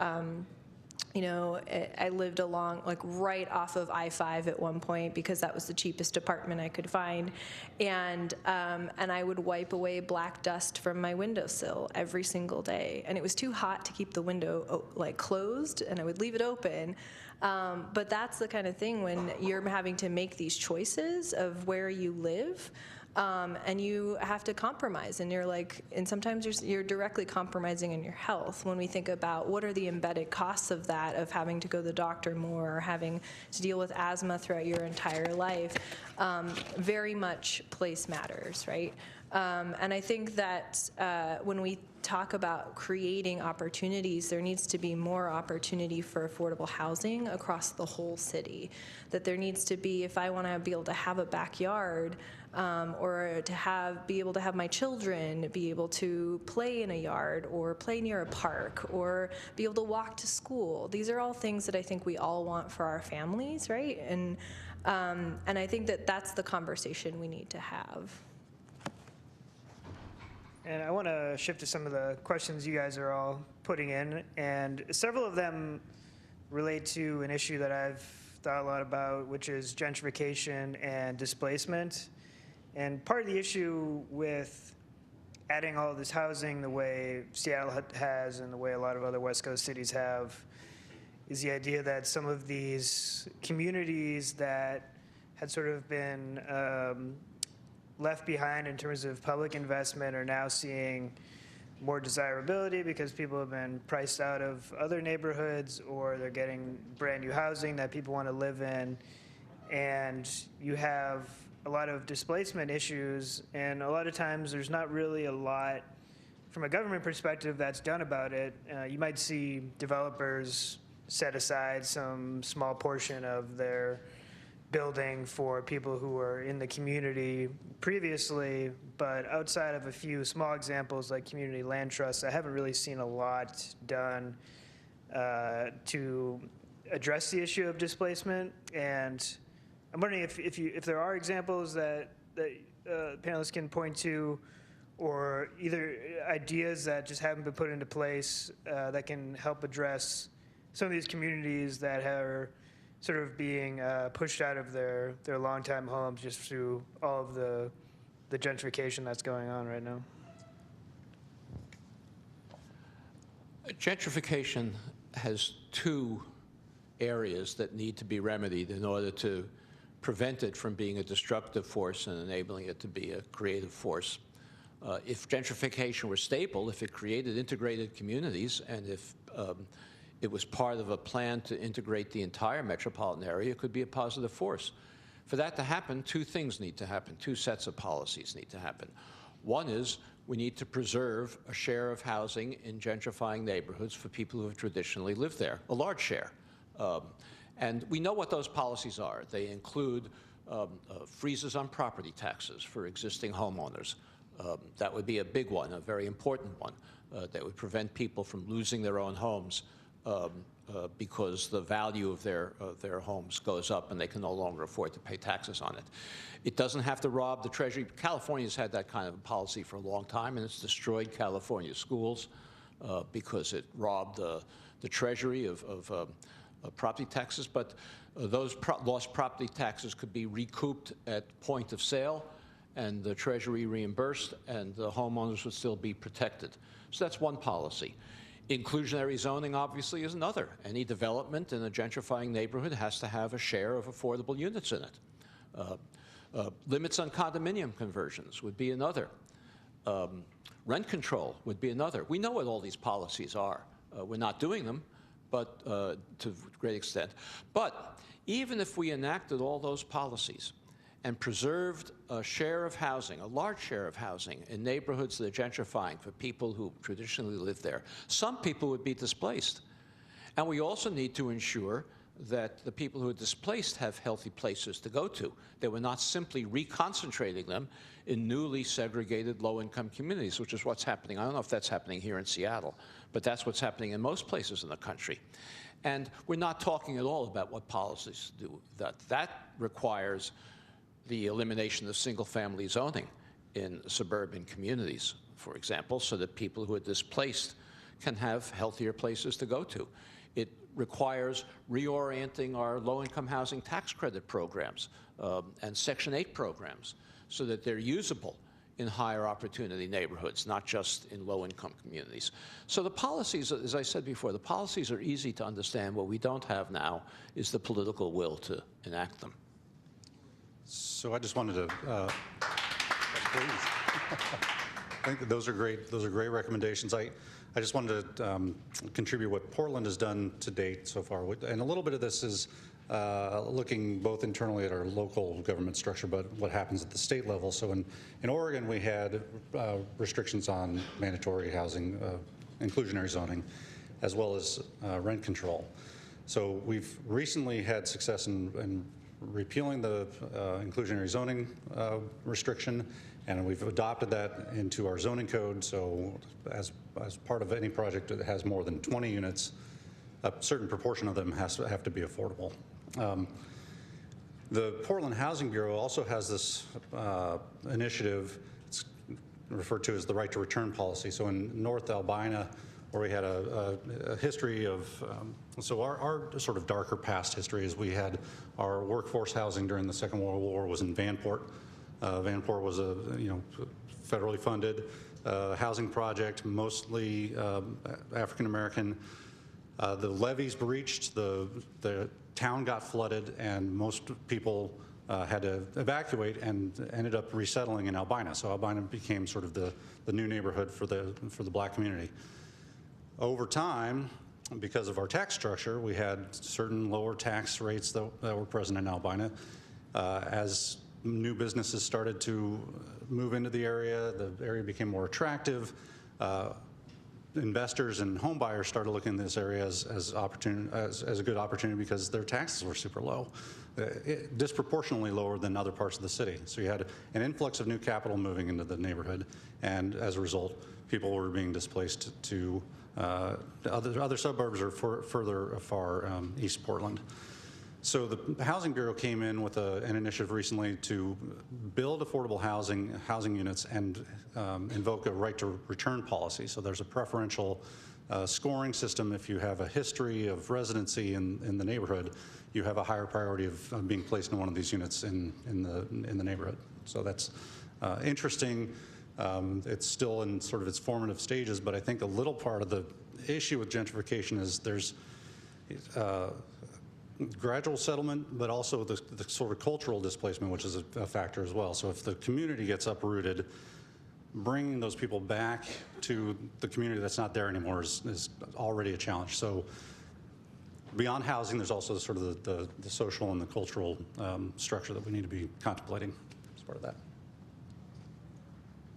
You know, I lived along, like, right off of I-5 at one point because that was the cheapest apartment I could find. And I would wipe away black dust from my windowsill every single day. And it was too hot to keep the window, like, closed, and I would leave it open. But that's the kind of thing when you're having to make these choices of where you live. And you have to compromise, and you're like, and sometimes you're directly compromising in your health when we think about what are the embedded costs of that, of having to go to the doctor more, or having to deal with asthma throughout your entire life. Very much place matters, right? And I think that when we talk about creating opportunities, there needs to be more opportunity for affordable housing across the whole city. That there needs to be, if I want to be able to have a backyard, or to be able to have my children be able to play in a yard or play near a park or be able to walk to school. These are all things that I think we all want for our families, right? And I think that that's the conversation we need to have.
And I want to shift to some of the questions you guys are all putting in, and several of them relate to an issue that I've thought a lot about, which is gentrification and displacement. And part of the issue with adding all of this housing the way Seattle has and the way a lot of other West Coast cities have is the idea that some of these communities that had sort of been left behind in terms of public investment are now seeing more desirability because people have been priced out of other neighborhoods, or they're getting brand new housing that people want to live in. And you have a lot of displacement issues, and a lot of times there's not really a lot from a government perspective that's done about it. You might see developers set aside some small portion of their building for people who are in the community previously, but outside of a few small examples like community land trusts, I haven't really seen a lot done to address the issue of displacement. And I'm wondering if there are examples that panelists can point to, or either ideas that just haven't been put into place that can help address some of these communities that are sort of being pushed out of their longtime homes just through all of the gentrification that's going on right now.
Gentrification has two areas that need to be remedied in order to prevent it from being a destructive force and enabling it to be a creative force. If gentrification were stable, if it created integrated communities, and if it was part of a plan to integrate the entire metropolitan area, it could be a positive force. For that to happen, two things need to happen. Two sets of policies need to happen. One is we need to preserve a share of housing in gentrifying neighborhoods for people who have traditionally lived there, a large share. And we know what those policies are. They include freezes on property taxes for existing homeowners. That would be a big one, a very important one, that would prevent people from losing their own homes because the value of their homes goes up and they can no longer afford to pay taxes on it. It doesn't have to rob the Treasury. California's had that kind of a policy for a long time, and it's destroyed California schools because it robbed the Treasury of property taxes. But those lost property taxes could be recouped at point of sale, and the Treasury reimbursed, and the homeowners would still be protected. So that's one policy. Inclusionary zoning, obviously, is another. Any development in a gentrifying neighborhood has to have a share of affordable units in it. Limits on condominium conversions would be another. Rent control would be another. We know what all these policies are. We're not doing them, but to a great extent. But even if we enacted all those policies and preserved a share of housing, a large share of housing in neighborhoods that are gentrifying for people who traditionally live there, some people would be displaced. And we also need to ensure that the people who are displaced have healthy places to go to, that we're not simply reconcentrating them in newly segregated low-income communities, which is what's happening. I don't know if that's happening here in Seattle, but that's what's happening in most places in the country. And we're not talking at all about what policies do. That requires the elimination of single-family zoning in suburban communities, for example, so that people who are displaced can have healthier places to go to. It requires reorienting our low-income housing tax credit programs and Section 8 programs so that they're usable in higher opportunity neighborhoods, not just in low-income communities. So the policies, as I said before, the policies are easy to understand. What we don't have now is the political will to enact them.
So I just wanted to, please. I think that those are great recommendations. I just wanted to contribute what Portland has done to date so far. And a little bit of this is looking both internally at our local government structure, but what happens at the state level. So in Oregon, we had restrictions on mandatory housing, inclusionary zoning, as well as rent control. So we've recently had success in repealing the inclusionary zoning restriction, and we've adopted that into our zoning code. So as part of any project that has more than 20 units, a certain proportion of them have to be affordable. The Portland Housing Bureau also has this initiative. It's referred to as the right to return policy. So in North Albina, where we had a history of, so our sort of darker past history is we had our workforce housing during the Second World War was in Vanport. Vanport was a federally funded housing project, mostly African American. The levees breached, the town got flooded, and most people had to evacuate and ended up resettling in Albina. So Albina became sort of the new neighborhood for the black community. Over time, because of our tax structure, we had certain lower tax rates that were present in Albina. As new businesses started to move into the area became more attractive. Investors and homebuyers started looking at this area as a good opportunity because their taxes were super low, disproportionately lower than other parts of the city. So you had an influx of new capital moving into the neighborhood, and as a result, people were being displaced to other suburbs or further afar East Portland. So the Housing Bureau came in with an initiative recently to build affordable housing units and invoke a right to return policy. So there's a preferential scoring system. If you have a history of residency in the neighborhood, you have a higher priority of being placed in one of these units in the neighborhood. So that's interesting. It's still in sort of its formative stages, but I think a little part of the issue with gentrification is there's gradual settlement, but also the sort of cultural displacement, which is a factor as well. So if the community gets uprooted, bringing those people back to the community that's not there anymore is already a challenge. So beyond housing, there's also sort of the social and the cultural structure that we need to be contemplating as part of that.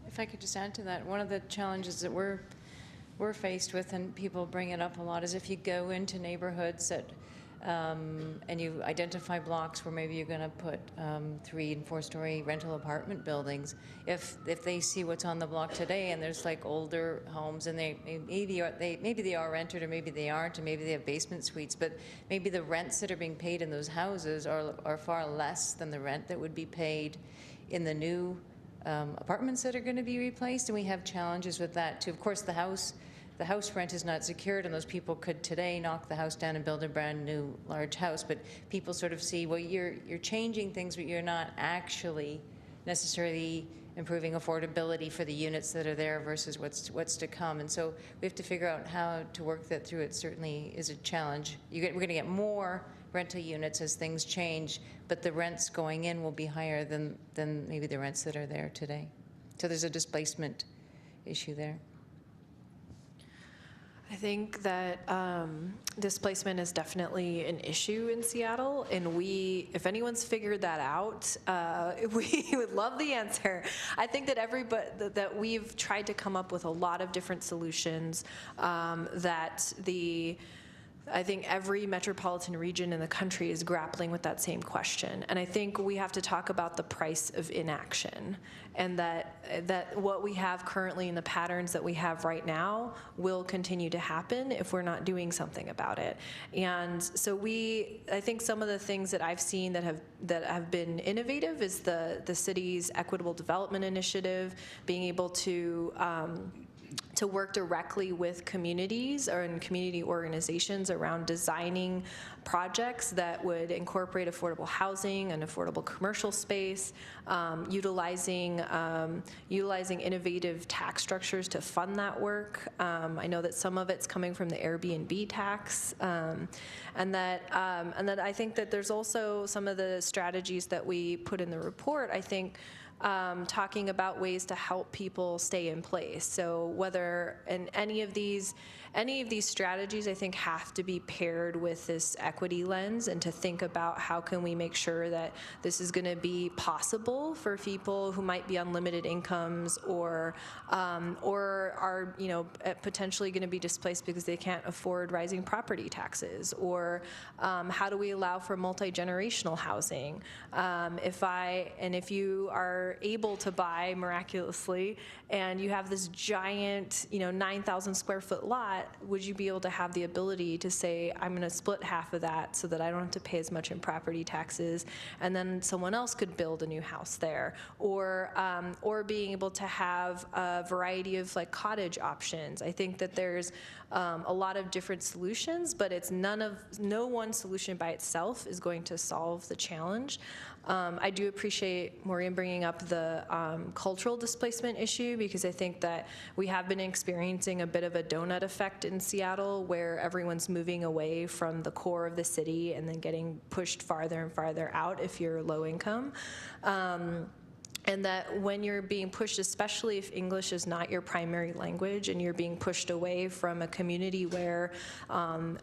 If I could just add to that, one of the challenges that we're faced with, and people bring it up a lot, is if you go into neighborhoods that and you identify blocks where maybe you're going to put 3- and 4-story rental apartment buildings. If they see what's on the block today, and there's like older homes, and maybe they are rented, or maybe they aren't, and maybe they have basement suites, but maybe the rents that are being paid in those houses are far less than the rent that would be paid in the new apartments that are going to be replaced, and we have challenges with that too. Of course, the house rent is not secured, and those people could today knock the house down and build a brand new large house, but people sort of see, well, you're changing things, but you're not actually necessarily improving affordability for the units that are there versus what's to come. And so we have to figure out how to work that through. It certainly is a challenge. We're going to get more rental units as things change, but the rents going in will be higher than maybe the rents that are there today. So there's a displacement issue there.
I think that displacement is definitely an issue in Seattle, and if anyone's figured that out, we would love the answer. I think that that we've tried to come up with a lot of different solutions I think every metropolitan region in the country is grappling with that same question. And I think we have to talk about the price of inaction, and that what we have currently and the patterns that we have right now will continue to happen if we're not doing something about it. And so I think some of the things that I've seen that have been innovative is the city's Equitable Development Initiative, being able to to work directly with communities or in community organizations around designing projects that would incorporate affordable housing and affordable commercial space, utilizing innovative tax structures to fund that work. I know that some of it's coming from the Airbnb tax, and that I think that there's also some of the strategies that we put in the report, I think, talking about ways to help people stay in place. So whether in any of these strategies, I think, have to be paired with this equity lens, and to think about how can we make sure that this is going to be possible for people who might be on limited incomes or are potentially going to be displaced because they can't afford rising property taxes, or how do we allow for multi-generational housing? If you are able to buy miraculously and you have this giant 9,000 square foot lot, would you be able to have the ability to say, I'm going to split half of that so that I don't have to pay as much in property taxes, and then someone else could build a new house there? Or being able to have a variety of like cottage options. I think that there's a lot of different solutions, but it's no one solution by itself is going to solve the challenge. I do appreciate Maureen bringing up the cultural displacement issue, because I think that we have been experiencing a bit of a donut effect in Seattle, where everyone's moving away from the core of the city and then getting pushed farther and farther out if you're low income. And that when you're being pushed, especially if English is not your primary language, and you're being pushed away from a community where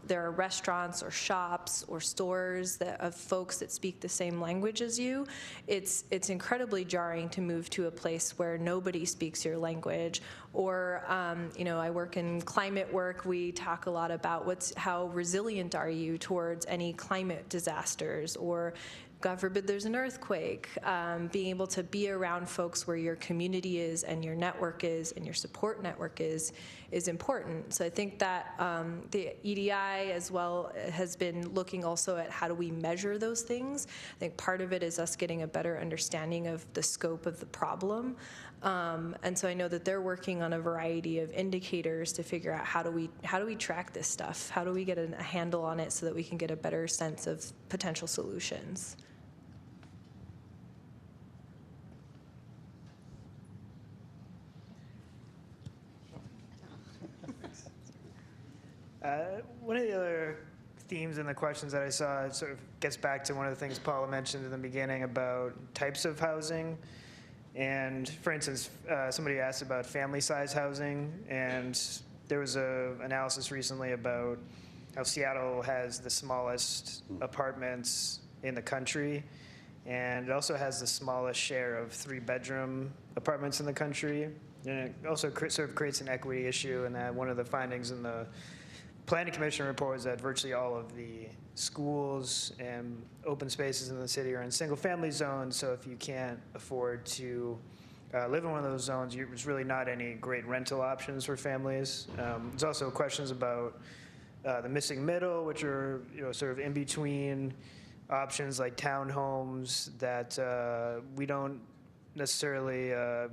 there are restaurants or shops or stores of folks that speak the same language as you, it's incredibly jarring to move to a place where nobody speaks your language. Or, I work in climate work. We talk a lot about how resilient are you towards any climate disasters, or God forbid there's an earthquake, being able to be around folks where your community is and your network is and your support network is important. So I think that the EDI as well has been looking also at how do we measure those things. I think part of it is us getting a better understanding of the scope of the problem. And so I know that they're working on a variety of indicators to figure out how do we track this stuff? How do we get a handle on it so that we can get a better sense of potential solutions?
One of the other themes in the questions that I saw sort of gets back to one of the things Paula mentioned in the beginning about types of housing. And for instance, somebody asked about family size housing, and there was an analysis recently about how Seattle has the smallest apartments in the country, and it also has the smallest share of 3-bedroom apartments in the country. And it also sort of creates an equity issue, and that one of the findings in the Planning Commission report is that virtually all of the schools and open spaces in the city are in single-family zones. So if you can't afford to live in one of those zones, there's really not any great rental options for families. There's also questions about the missing middle, which are sort of in between options like townhomes that we don't necessarily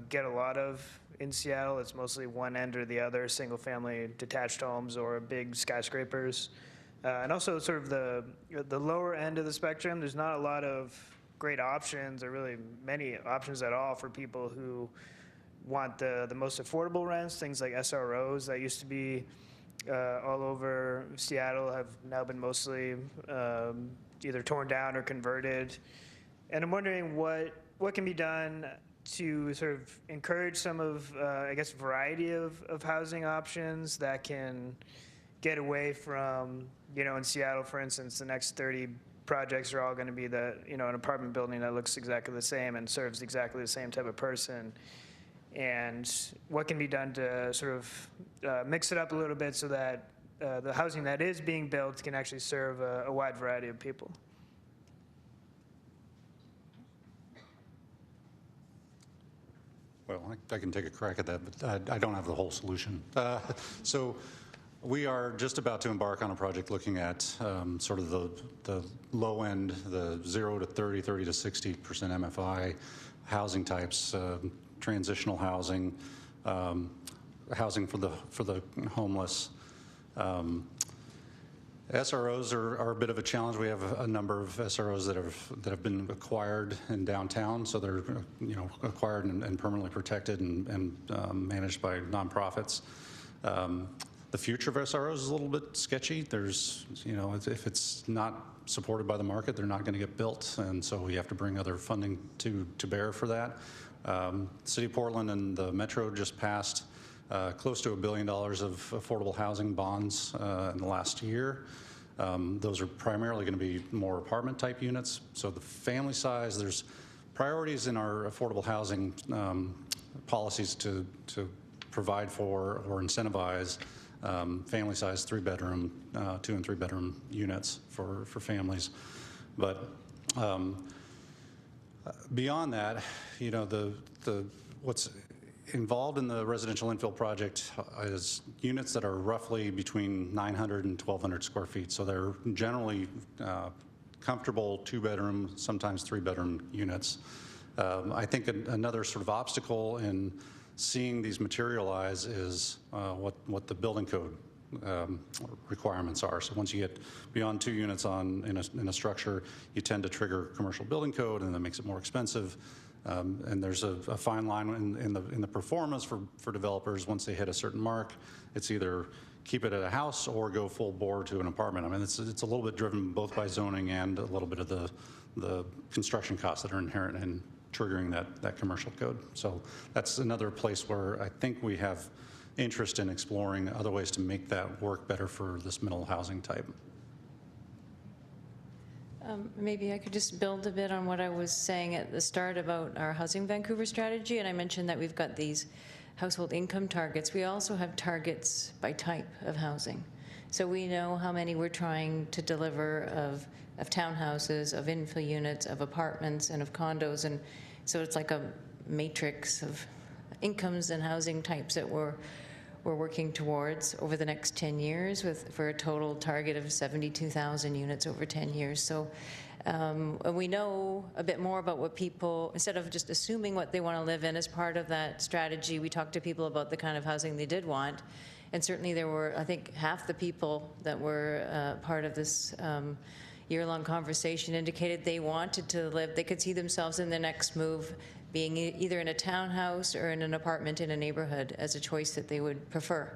get a lot of in Seattle. It's mostly one end or the other, single-family detached homes or big skyscrapers. And also sort of the lower end of the spectrum, there's not a lot of great options, or really many options at all, for people who want the most affordable rents. Things like SROs that used to be all over Seattle have now been mostly either torn down or converted. And I'm wondering what can be done to sort of encourage some of, variety of housing options that can get away from, in Seattle, for instance, the next 30 projects are all going to be an apartment building that looks exactly the same and serves exactly the same type of person. And what can be done to sort of mix it up a little bit so that the housing that is being built can actually serve a wide variety of people?
Well, I can take a crack at that, but I don't have the whole solution. So we are just about to embark on a project looking at sort of the low end, the 0 to 30, 30 to 60% MFI housing types, transitional housing, housing for the homeless. SROs are a bit of a challenge. We have a number of SROs that have been acquired in downtown, so they're acquired and permanently protected and managed by nonprofits. The future of SROs is a little bit sketchy. There's, if it's not supported by the market, they're not going to get built, and so we have to bring other funding to bear for that. City of Portland and the Metro just passed close to $1 billion of affordable housing bonds in the last year. Those are primarily going to be more apartment type units. So the family size, there's priorities in our affordable housing policies to provide for or incentivize family size 3-bedroom, 2 and 3-bedroom units for families. But beyond that, what's involved in the residential infill project is units that are roughly between 900 and 1,200 square feet. So they're generally comfortable 2-bedroom, sometimes 3-bedroom units. I think another sort of obstacle in seeing these materialize is what the building code requirements are. So once you get beyond 2 units in a structure, you tend to trigger commercial building code, and that makes it more expensive. And there's a fine line in the performance for developers. Once they hit a certain mark, it's either keep it at a house or go full bore to an apartment. I mean, it's a little bit driven both by zoning and a little bit of the construction costs that are inherent in triggering that commercial code. So that's another place where I think we have interest in exploring other ways to make that work better for this middle housing type.
Maybe I could just build a bit on what I was saying at the start about our Housing Vancouver strategy, and I mentioned that we've got these household income targets. We also have targets by type of housing. So we know how many we're trying to deliver of townhouses, of infill units, of apartments, and of condos, and so it's like a matrix of incomes and housing types that we're working towards over the next 10 years for a total target of 72,000 units over 10 years. So we know a bit more about what people, instead of just assuming what they want to live in as part of that strategy, we talked to people about the kind of housing they did want. And certainly there were, I think, half the people that were part of this year-long conversation indicated they wanted to live, they could see themselves in the next move being either in a townhouse or in an apartment in a neighborhood as a choice that they would prefer.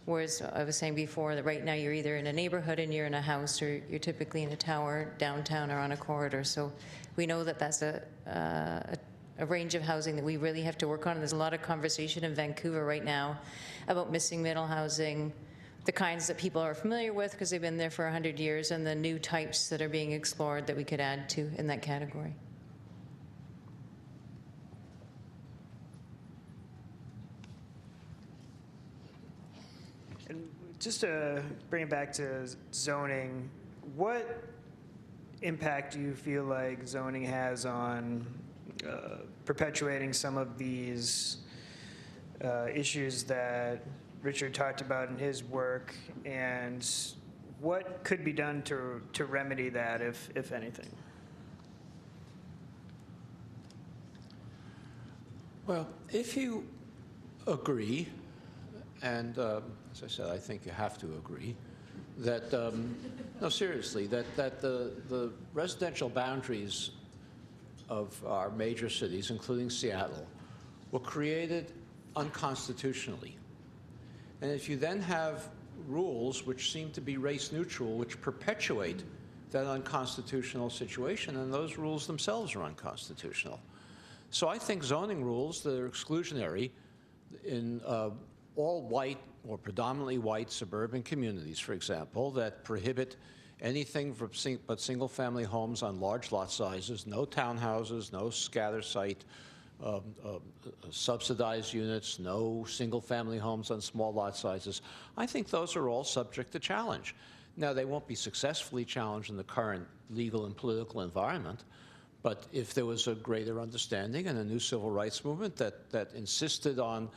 Whereas I was saying before that right now you're either in a neighborhood and you're in a house, or you're typically in a tower downtown or on a corridor. So we know that that's a range of housing that we really have to work on. And there's a lot of conversation in Vancouver right now about missing middle housing, the kinds that people are familiar with because they've been there for 100 years, and the new types that are being explored that we could add to in that category.
And just to bring it back to zoning, what impact do you feel like zoning has on perpetuating some of these issues that Richard talked about in his work, and what could be done to remedy that, if anything?
Well, if you agree, and as I said, I think you have to agree, that, no, seriously, that the residential boundaries of our major cities, including Seattle, were created unconstitutionally. And if you then have rules which seem to be race neutral, which perpetuate that unconstitutional situation, and those rules themselves are unconstitutional. So I think zoning rules that are exclusionary in all white or predominantly white suburban communities, for example, that prohibit anything but single-family homes on large lot sizes, no townhouses, no scatter site, subsidized units, no single-family homes on small lot sizes. I think those are all subject to challenge. Now, they won't be successfully challenged in the current legal and political environment, but if there was a greater understanding and a new civil rights movement that insisted on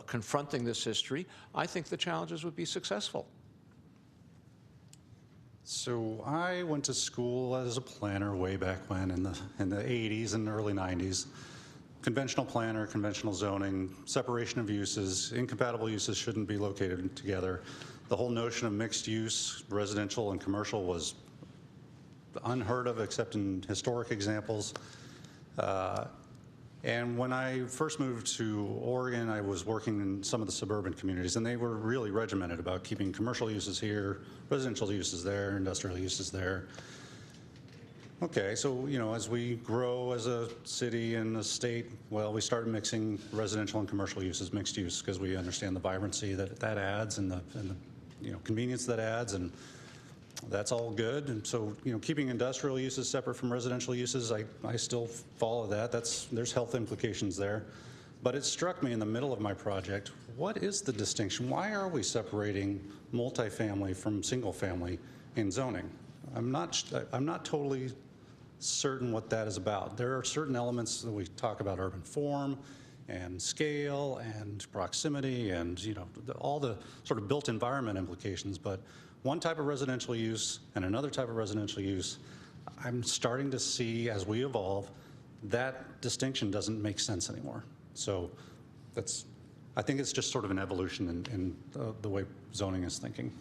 confronting this history, I think the challenges would be successful.
So I went to school as a planner way back when in the 80s and early 90s. conventional planner, conventional zoning, separation of uses, incompatible uses shouldn't be located together. The whole notion of mixed use, residential and commercial, was unheard of except in historic examples. And when I first moved to Oregon, I was working in some of the suburban communities, and they were really regimented about keeping commercial uses here, residential uses there, industrial uses there. Okay, so, you know, as we grow as a city and a state, well, we started mixing residential and commercial uses, mixed use, because we understand the vibrancy that that adds and the you know, convenience that adds, and that's all good. And so, you know, keeping industrial uses separate from residential uses, I still follow that. There's health implications there. But it struck me in the middle of my project, what is the distinction? Why are we separating multifamily from single family in zoning? I'm not totally certain what that is about. There are certain elements that we talk about: urban form and scale and proximity and, you know, all the sort of built environment implications. But one type of residential use and another type of residential use, I'm starting to see, as we evolve, that distinction doesn't make sense anymore. So I think it's just sort of an evolution in the way zoning is thinking.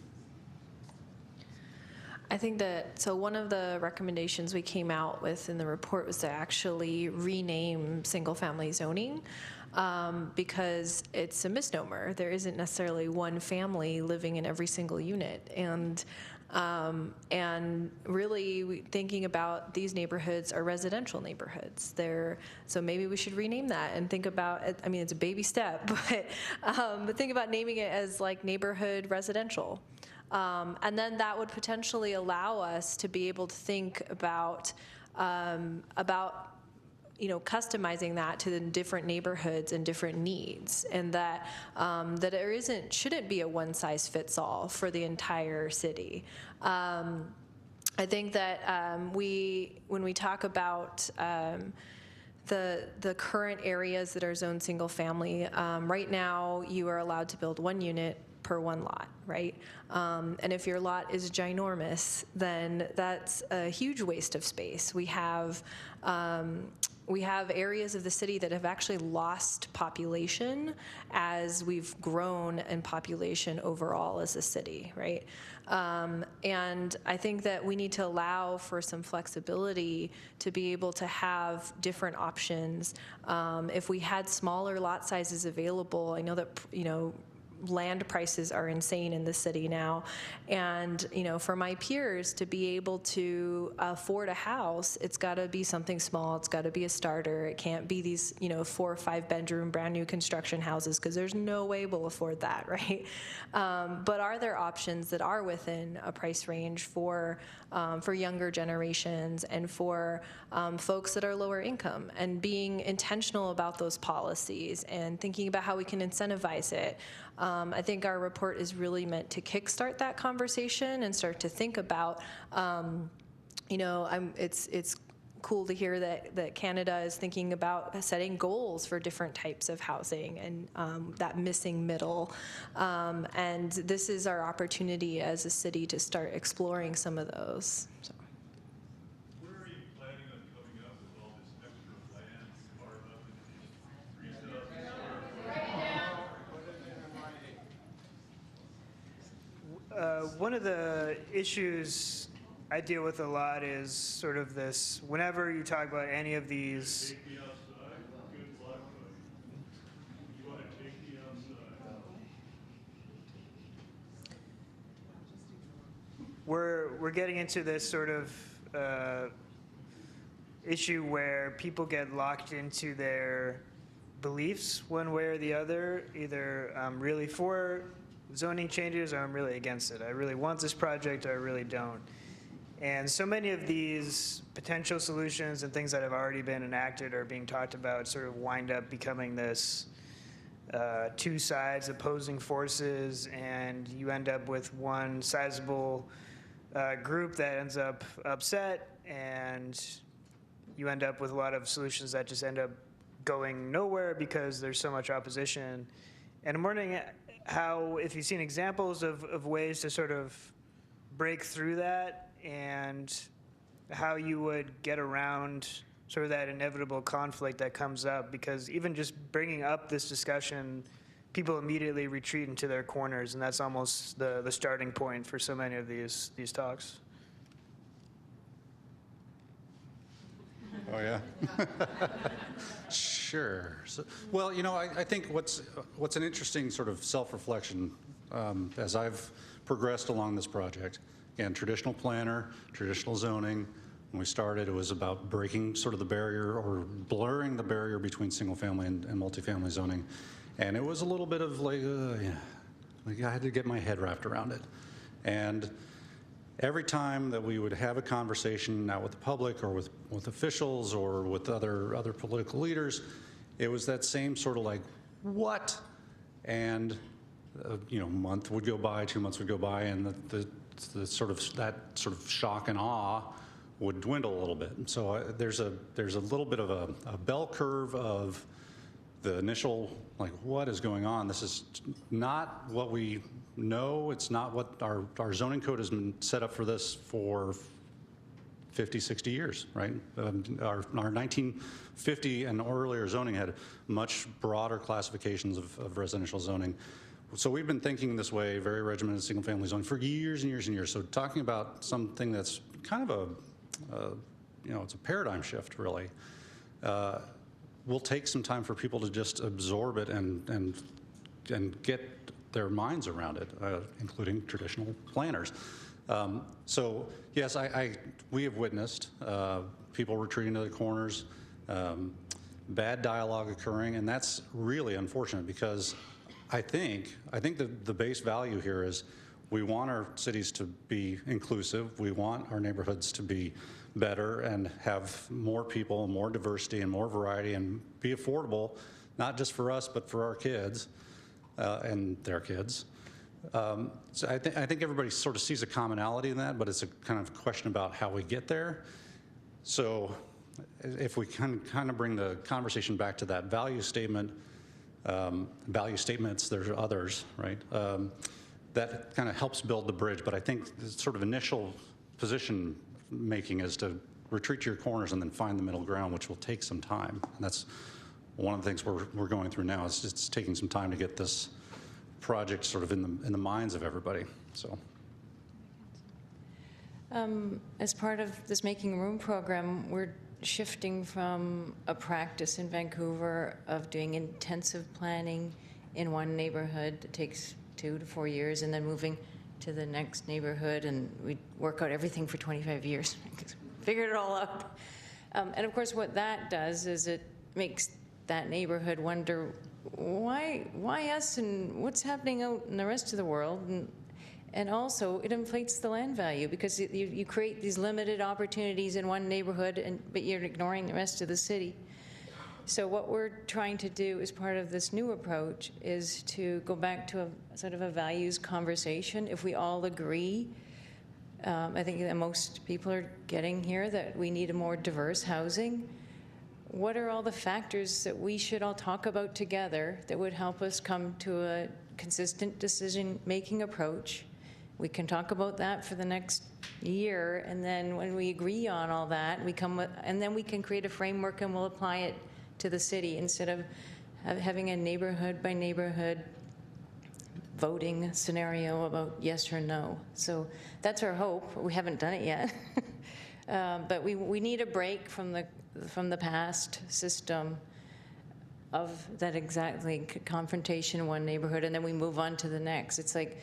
I think that, so one of the recommendations we came out with in the report was to actually rename single-family zoning, because it's a misnomer. There isn't necessarily one family living in every single unit. And really thinking about these neighborhoods are residential neighborhoods. So maybe we should rename that and think about, I mean, it's a baby step, but think about naming it as like neighborhood residential. And then that would potentially allow us to be able to think about you know, customizing that to the different neighborhoods and different needs, and that there shouldn't be a one-size-fits-all for the entire city. I think that when we talk about the current areas that are zoned single family, right now you are allowed to build one unit per one lot, right? And if your lot is ginormous, then that's a huge waste of space. We have areas of the city that have actually lost population as we've grown in population overall as a city, right? And I think that we need to allow for some flexibility to be able to have different options. If we had smaller lot sizes available, I know that, you know, land prices are insane in the city now, and you know, for my peers to be able to afford a house, it's got to be something small. It's got to be a starter. It can't be these, you know, 4 or 5 bedroom brand new construction houses, because there's no way we'll afford that, right? But are there options that are within a price range for younger generations and for folks that are lower income, and being intentional about those policies and thinking about how we can incentivize it? I think our report is really meant to kickstart that conversation and start to think about, you know, it's cool to hear that Canada is thinking about setting goals for different types of housing and that missing middle. And this is our opportunity as a city to start exploring some of those. So.
Where are you planning on coming up with all this extra land,
One of the issues I deal with a lot is sort of this, whenever you talk about any of these,
take me outside, good luck, but you want to take me outside.
we're getting into this sort of issue where people get locked into their beliefs one way or the other. Either I'm really for zoning changes or I'm really against it. I really want this project or I really don't. And so many of these potential solutions and things that have already been enacted or being talked about sort of wind up becoming this two sides, opposing forces, and you end up with one sizable group that ends up upset, and you end up with a lot of solutions that just end up going nowhere because there's so much opposition. And I'm wondering how, if you've seen examples of ways to sort of break through that, and how you would get around sort of that inevitable conflict that comes up, because even just bringing up this discussion, people immediately retreat into their corners, and that's almost the starting point for so many of these talks.
Oh, yeah? Sure. So, well, you know, I think what's an interesting sort of self-reflection as I've progressed along this project, again, traditional planner, traditional zoning. When we started, it was about breaking sort of the barrier or blurring the barrier between single-family and multifamily zoning. And it was a little bit of like, like I had to get my head wrapped around it. And every time that we would have a conversation now with the public or with officials or with other political leaders, it was that same sort of like, what? And you know, a month would go by, 2 months would go by, and the sort of that sort of shock and awe would dwindle a little bit. And so there's a little bit of a bell curve of the initial, like, what is going on? This is not what we know. It's not what our zoning code has been set up for this for 50, 60 years, right? Our 1950 and earlier zoning had much broader classifications of residential zoning. So we've been thinking this way, very regimented single-family zoning, for years and years and years. So talking about something that's kind of you know, it's a paradigm shift, really. Will take some time for people to just absorb it and get their minds around it, including traditional planners. So yes, we have witnessed people retreating to their corners, bad dialogue occurring, and that's really unfortunate because I think the base value here is we want our cities to be inclusive. We want our neighborhoods to be better and have more people, more diversity, and more variety, and be affordable, not just for us, but for our kids and their kids. So I think everybody sort of sees a commonality in that, but it's a kind of question about how we get there. So if we can kind of bring the conversation back to that value statement, value statements, there's others, right? That kind of helps build the bridge, but I think the sort of initial position making is to retreat to your corners and then find the middle ground, which will take some time. And that's one of the things we're going through now. It's taking some time to get this project sort of in the minds of everybody. So,
as part of this Making Room program, we're shifting from a practice in Vancouver of doing intensive planning in one neighborhood that takes 2 to 4 years, and then moving to the next neighborhood, and we work out everything for 25 years. Figured it all out. And of course, what that does is it makes that neighborhood wonder, why us, and what's happening out in the rest of the world? And also, it inflates the land value because you create these limited opportunities in one neighborhood, but you're ignoring the rest of the city. So what we're trying to do as part of this new approach is to go back to a sort of a values conversation. If we all agree, I think that most people are getting here that we need a more diverse housing. What are all the factors that we should all talk about together that would help us come to a consistent decision-making approach? We can talk about that for the next year, and then when we agree on all that, and then we can create a framework and we'll apply it to the city instead of having a neighborhood by neighborhood voting scenario about yes or no. So that's our hope. We haven't done it yet. But we need a break from the past system of that exactly confrontation in one neighborhood, and then we move on to the next. It's like,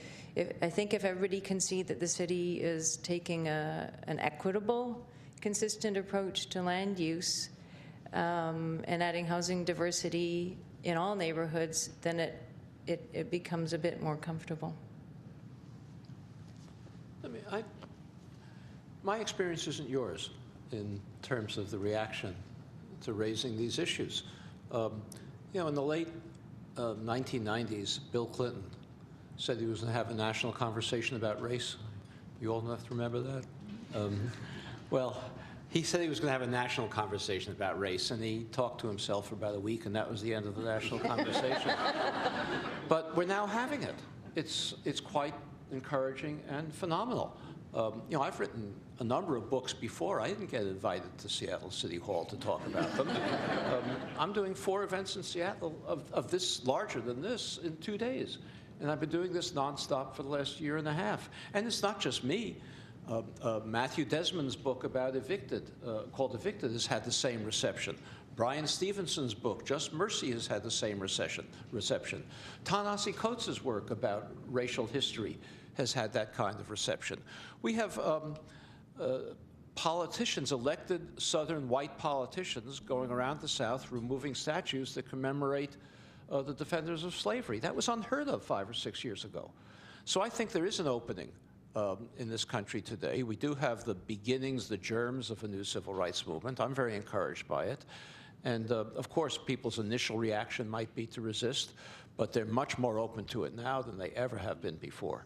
I think if everybody can see that the city is taking an equitable, consistent approach to land use, and adding housing diversity in all neighborhoods, then it becomes a bit more comfortable.
My experience isn't yours in terms of the reaction to raising these issues. You know, in the late 1990s, Bill Clinton said he was going to have a national conversation about race. You all have to remember that? Well, he said he was going to have a national conversation about race, and he talked to himself for about a week, and that was the end of the national conversation. But we're now having it. It's quite encouraging and phenomenal. I've written a number of books before. I didn't get invited to Seattle City Hall to talk about them. I'm doing 4 events in Seattle of this larger than this in 2 days. And I've been doing this nonstop for the last year and a half. And it's not just me. Matthew Desmond's book about Evicted, called Evicted, has had the same reception. Brian Stevenson's book, Just Mercy, has had the same reception. Ta-Nehisi Coates' work about racial history has had that kind of reception. We have politicians, elected Southern white politicians, going around the South removing statues that commemorate the defenders of slavery. That was unheard of 5 or 6 years ago. So I think there is an opening in this country today. We do have the beginnings, the germs of a new civil rights movement. I'm very encouraged by it. And of course, people's initial reaction might be to resist, but they're much more open to it now than they ever have been before.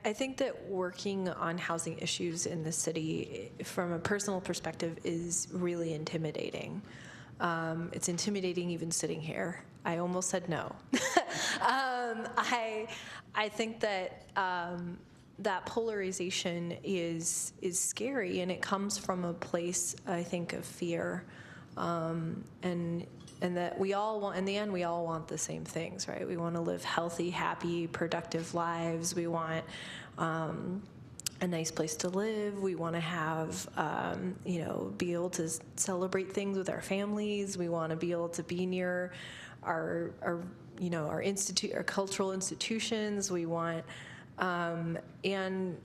I think that working on housing issues in the city, from a personal perspective, is really intimidating. It's intimidating even sitting here. I almost said no. I think that that polarization is scary, and it comes from a place, I think, of fear, and that we all want, in the end, we all want the same things, right? We want to live healthy, happy, productive lives. We want a nice place to live. We want to have, be able to celebrate things with our families. We want to be able to be near our cultural institutions. We want, and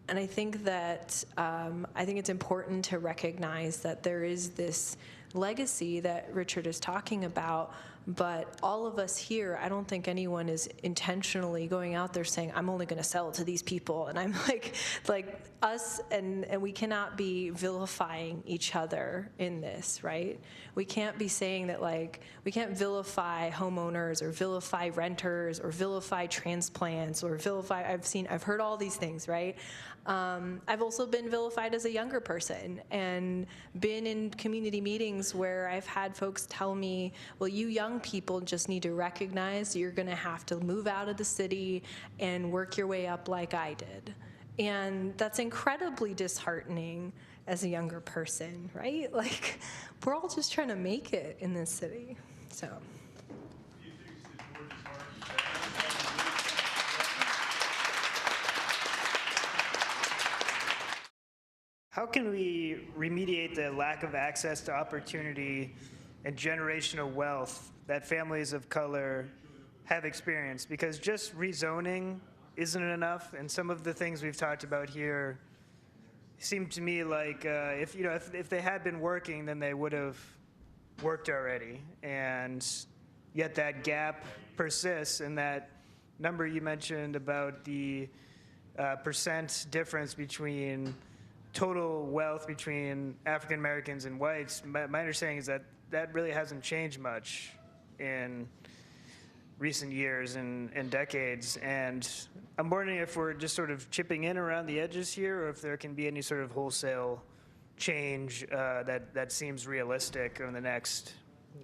I think that I think it's important to recognize that there is this legacy that Richard is talking about, but all of us here, I don't think anyone is intentionally going out there saying, I'm only going to sell to these people. And I'm like us, and we cannot be vilifying each other in this, right? We can't be saying that, we can't vilify homeowners or vilify renters or vilify transplants or vilify, I've heard all these things, right? I've also been vilified as a younger person and been in community meetings where I've had folks tell me, well, you young people just need to recognize you're going to have to move out of the city and work your way up like I did. And that's incredibly disheartening as a younger person, right? We're all just trying to make it in this city, so.
How can we remediate the lack of access to opportunity and generational wealth that families of color have experienced? Because just rezoning isn't enough, and some of the things we've talked about here seem to me like if they had been working, then they would have worked already, and yet that gap persists. And that number you mentioned about the percent difference between total wealth between African Americans and whites, my understanding is that that really hasn't changed much in recent years and decades. And I'm wondering if we're just sort of chipping in around the edges here, or if there can be any sort of wholesale change that seems realistic in the next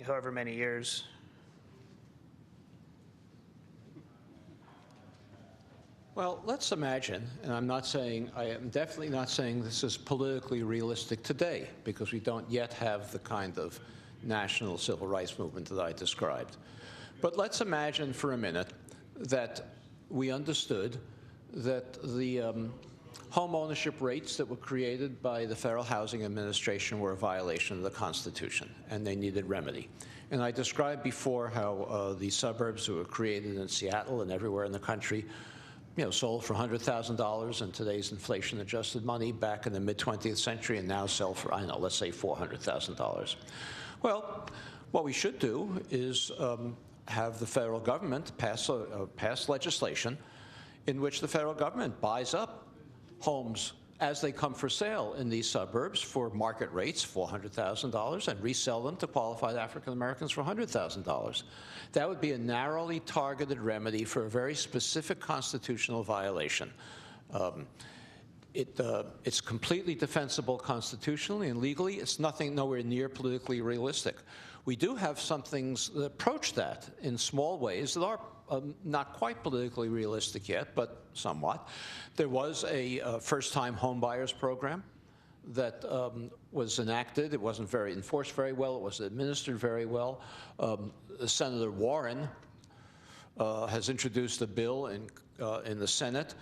however many years.
Well, let's imagine, and I am definitely not saying this is politically realistic today, because we don't yet have the kind of national civil rights movement that I described. But let's imagine for a minute that we understood that the home ownership rates that were created by the Federal Housing Administration were a violation of the Constitution, and they needed remedy. And I described before how the suburbs that were created in Seattle and everywhere in the country sold for $100,000 in today's inflation-adjusted money back in the mid-20th century, and now sell for, let's say $400,000. Well, what we should do is have the federal government pass legislation in which the federal government buys up homes as they come for sale in these suburbs for market rates, $400,000, and resell them to qualified African Americans for $100,000. That would be a narrowly targeted remedy for a very specific constitutional violation. It's completely defensible constitutionally and legally. It's nowhere near politically realistic. We do have some things that approach that in small ways that are not quite politically realistic yet, but somewhat. There was a first-time homebuyers program that was enacted. It wasn't enforced very well. It wasn't administered very well. Senator Warren has introduced a bill in the Senate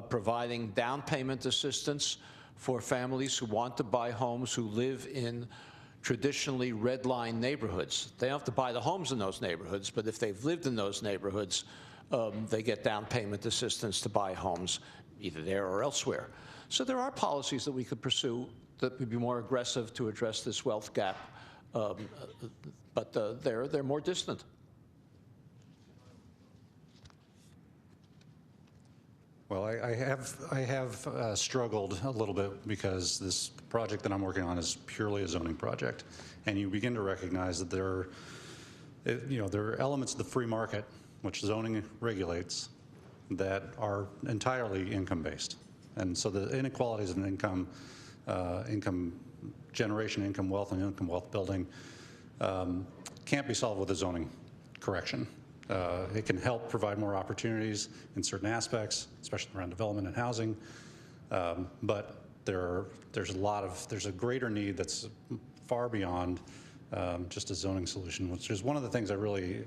providing down payment assistance for families who want to buy homes who live in traditionally redline neighborhoods. They don't have to buy the homes in those neighborhoods, but if they've lived in those neighborhoods, they get down payment assistance to buy homes either there or elsewhere. So there are policies that we could pursue that would be more aggressive to address this wealth gap, but they're more distant.
Well, I have struggled a little bit because this project that I'm working on is purely a zoning project, and you begin to recognize that there are elements of the free market, which zoning regulates, that are entirely income-based, and so the inequalities of income generation, income wealth, and income wealth building can't be solved with a zoning correction. It can help provide more opportunities in certain aspects, especially around development and housing. But there's a greater need that's far beyond just a zoning solution, which is one of the things I really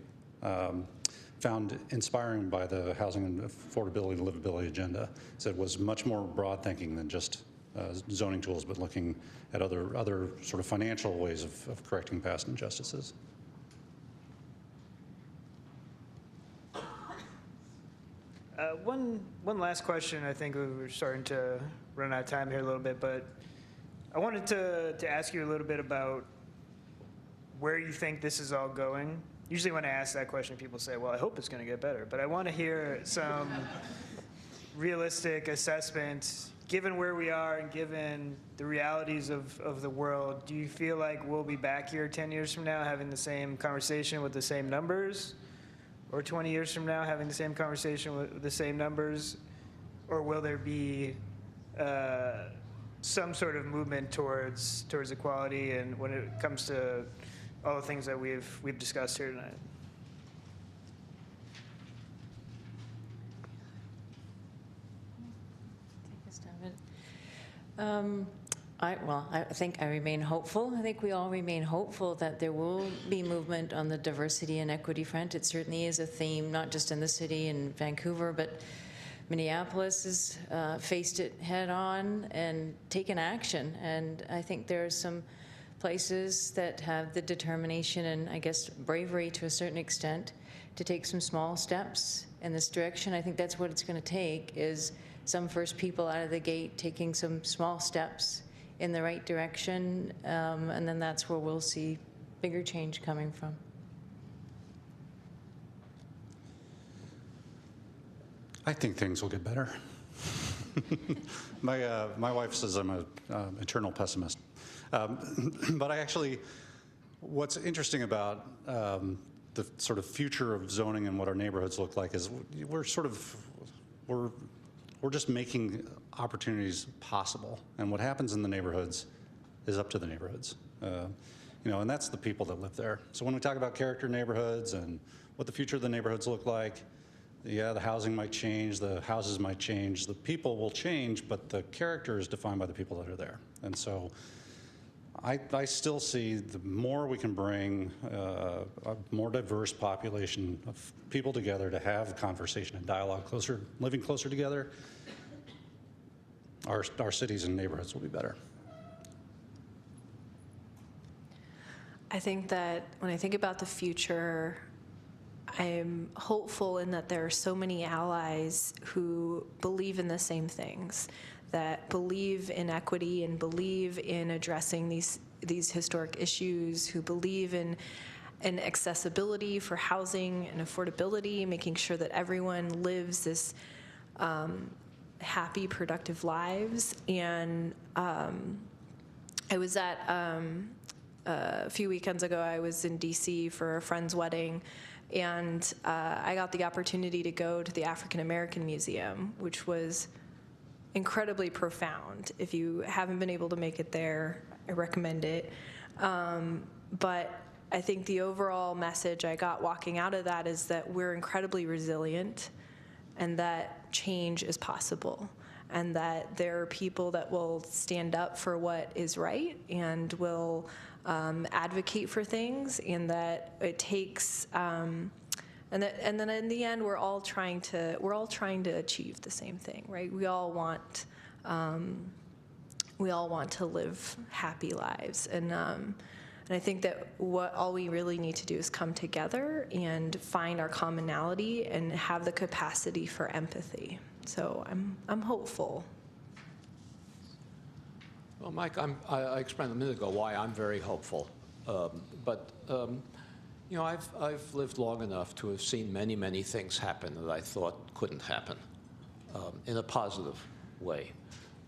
found inspiring by the housing and affordability and livability agenda. Is it was much more broad thinking than just zoning tools, but looking at other sort of financial ways of correcting past injustices.
One last question. I think we're starting to run out of time here a little bit, but I wanted to ask you a little bit about where you think this is all going. Usually when I ask that question, people say, well, I hope it's going to get better, but I want to hear some realistic assessment. Given where we are and given the realities of the world, do you feel like we'll be back here 10 years from now having the same conversation with the same numbers? Or 20 years from now having the same conversation with the same numbers? Or will there be some sort of movement towards equality and when it comes to all the things that we've discussed here tonight?
I think I remain hopeful. I think we all remain hopeful that there will be movement on the diversity and equity front. It certainly is a theme, not just in the city in Vancouver, but Minneapolis has faced it head on and taken action. And I think there are some places that have the determination and, I guess, bravery to a certain extent to take some small steps in this direction. I think that's what it's going to take, is some first people out of the gate taking some small steps in the right direction, and then that's where we'll see bigger change coming from.
I think things will get better. My wife says I'm an eternal pessimist. But what's interesting about the sort of future of zoning and what our neighborhoods look like is we're just making opportunities possible, and what happens in the neighborhoods is up to the neighborhoods, and that's the people that live there. So when we talk about character neighborhoods and what the future of the neighborhoods look like, yeah, the housing might change, the houses might change, the people will change, but the character is defined by the people that are there. And so I still see the more we can bring a more diverse population of people together to have conversation and dialogue living closer together, our cities and neighborhoods will be better.
I think that when I think about the future, I'm hopeful in that there are so many allies who believe in the same things, that believe in equity and believe in addressing these historic issues, who believe in accessibility for housing and affordability, making sure that everyone lives this happy, productive lives. And I was at, a few weekends ago, I was in DC for a friend's wedding, and I got the opportunity to go to the African American Museum, which was incredibly profound. If you haven't been able to make it there, I recommend it. But I think the overall message I got walking out of that is that we're incredibly resilient and that change is possible, and that there are people that will stand up for what is right and will advocate for things, and that it takes, and then in the end, we're all trying to achieve the same thing, right? We all want to live happy lives, and I think that all we really need to do is come together and find our commonality and have the capacity for empathy. So I'm hopeful.
Well, Mike, I explained a minute ago why I'm very hopeful. You know, I've lived long enough to have seen many, many things happen that I thought couldn't happen in a positive way.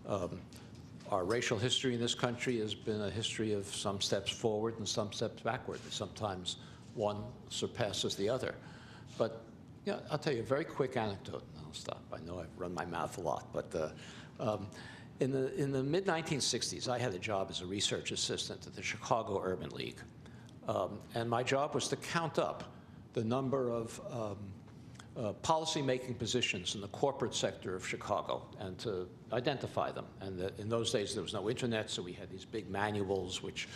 Our racial history in this country has been a history of some steps forward and some steps backward. Sometimes one surpasses the other. But you know, I'll tell you a very quick anecdote, and I'll stop. I know I've run my mouth a lot, but in the mid-1960s, I had a job as a research assistant at the Chicago Urban League. And my job was to count up the number of policy-making positions in the corporate sector of Chicago and to identify them. And in those days, there was no internet, so we had these big manuals which,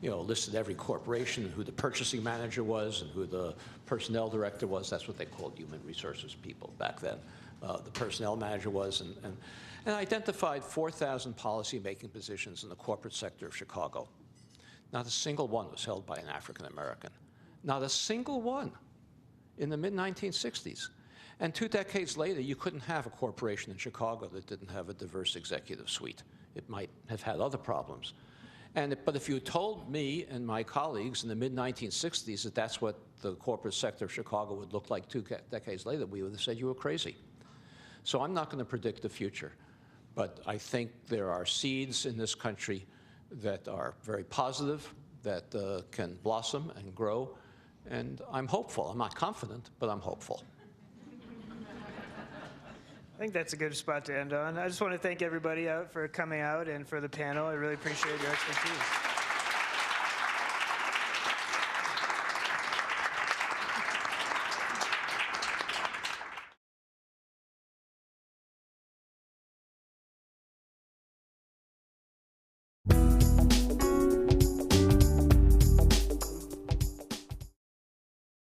you know, listed every corporation, who the purchasing manager was and who the personnel director was. That's what they called human resources people back then. The personnel manager was, and identified 4,000 policy-making positions in the corporate sector of Chicago. Not a single one was held by an African American. Not a single one in the mid-1960s. And 2 decades later, you couldn't have a corporation in Chicago that didn't have a diverse executive suite. It might have had other problems. But if you told me and my colleagues in the mid-1960s that that's what the corporate sector of Chicago would look like 2 decades later, we would have said you were crazy. So I'm not going to predict the future. But I think there are seeds in this country that are very positive, that can blossom and grow. And I'm hopeful. I'm not confident, but I'm hopeful.
I think that's a good spot to end on. I just want to thank everybody out for coming out and for the panel. I really appreciate your expertise.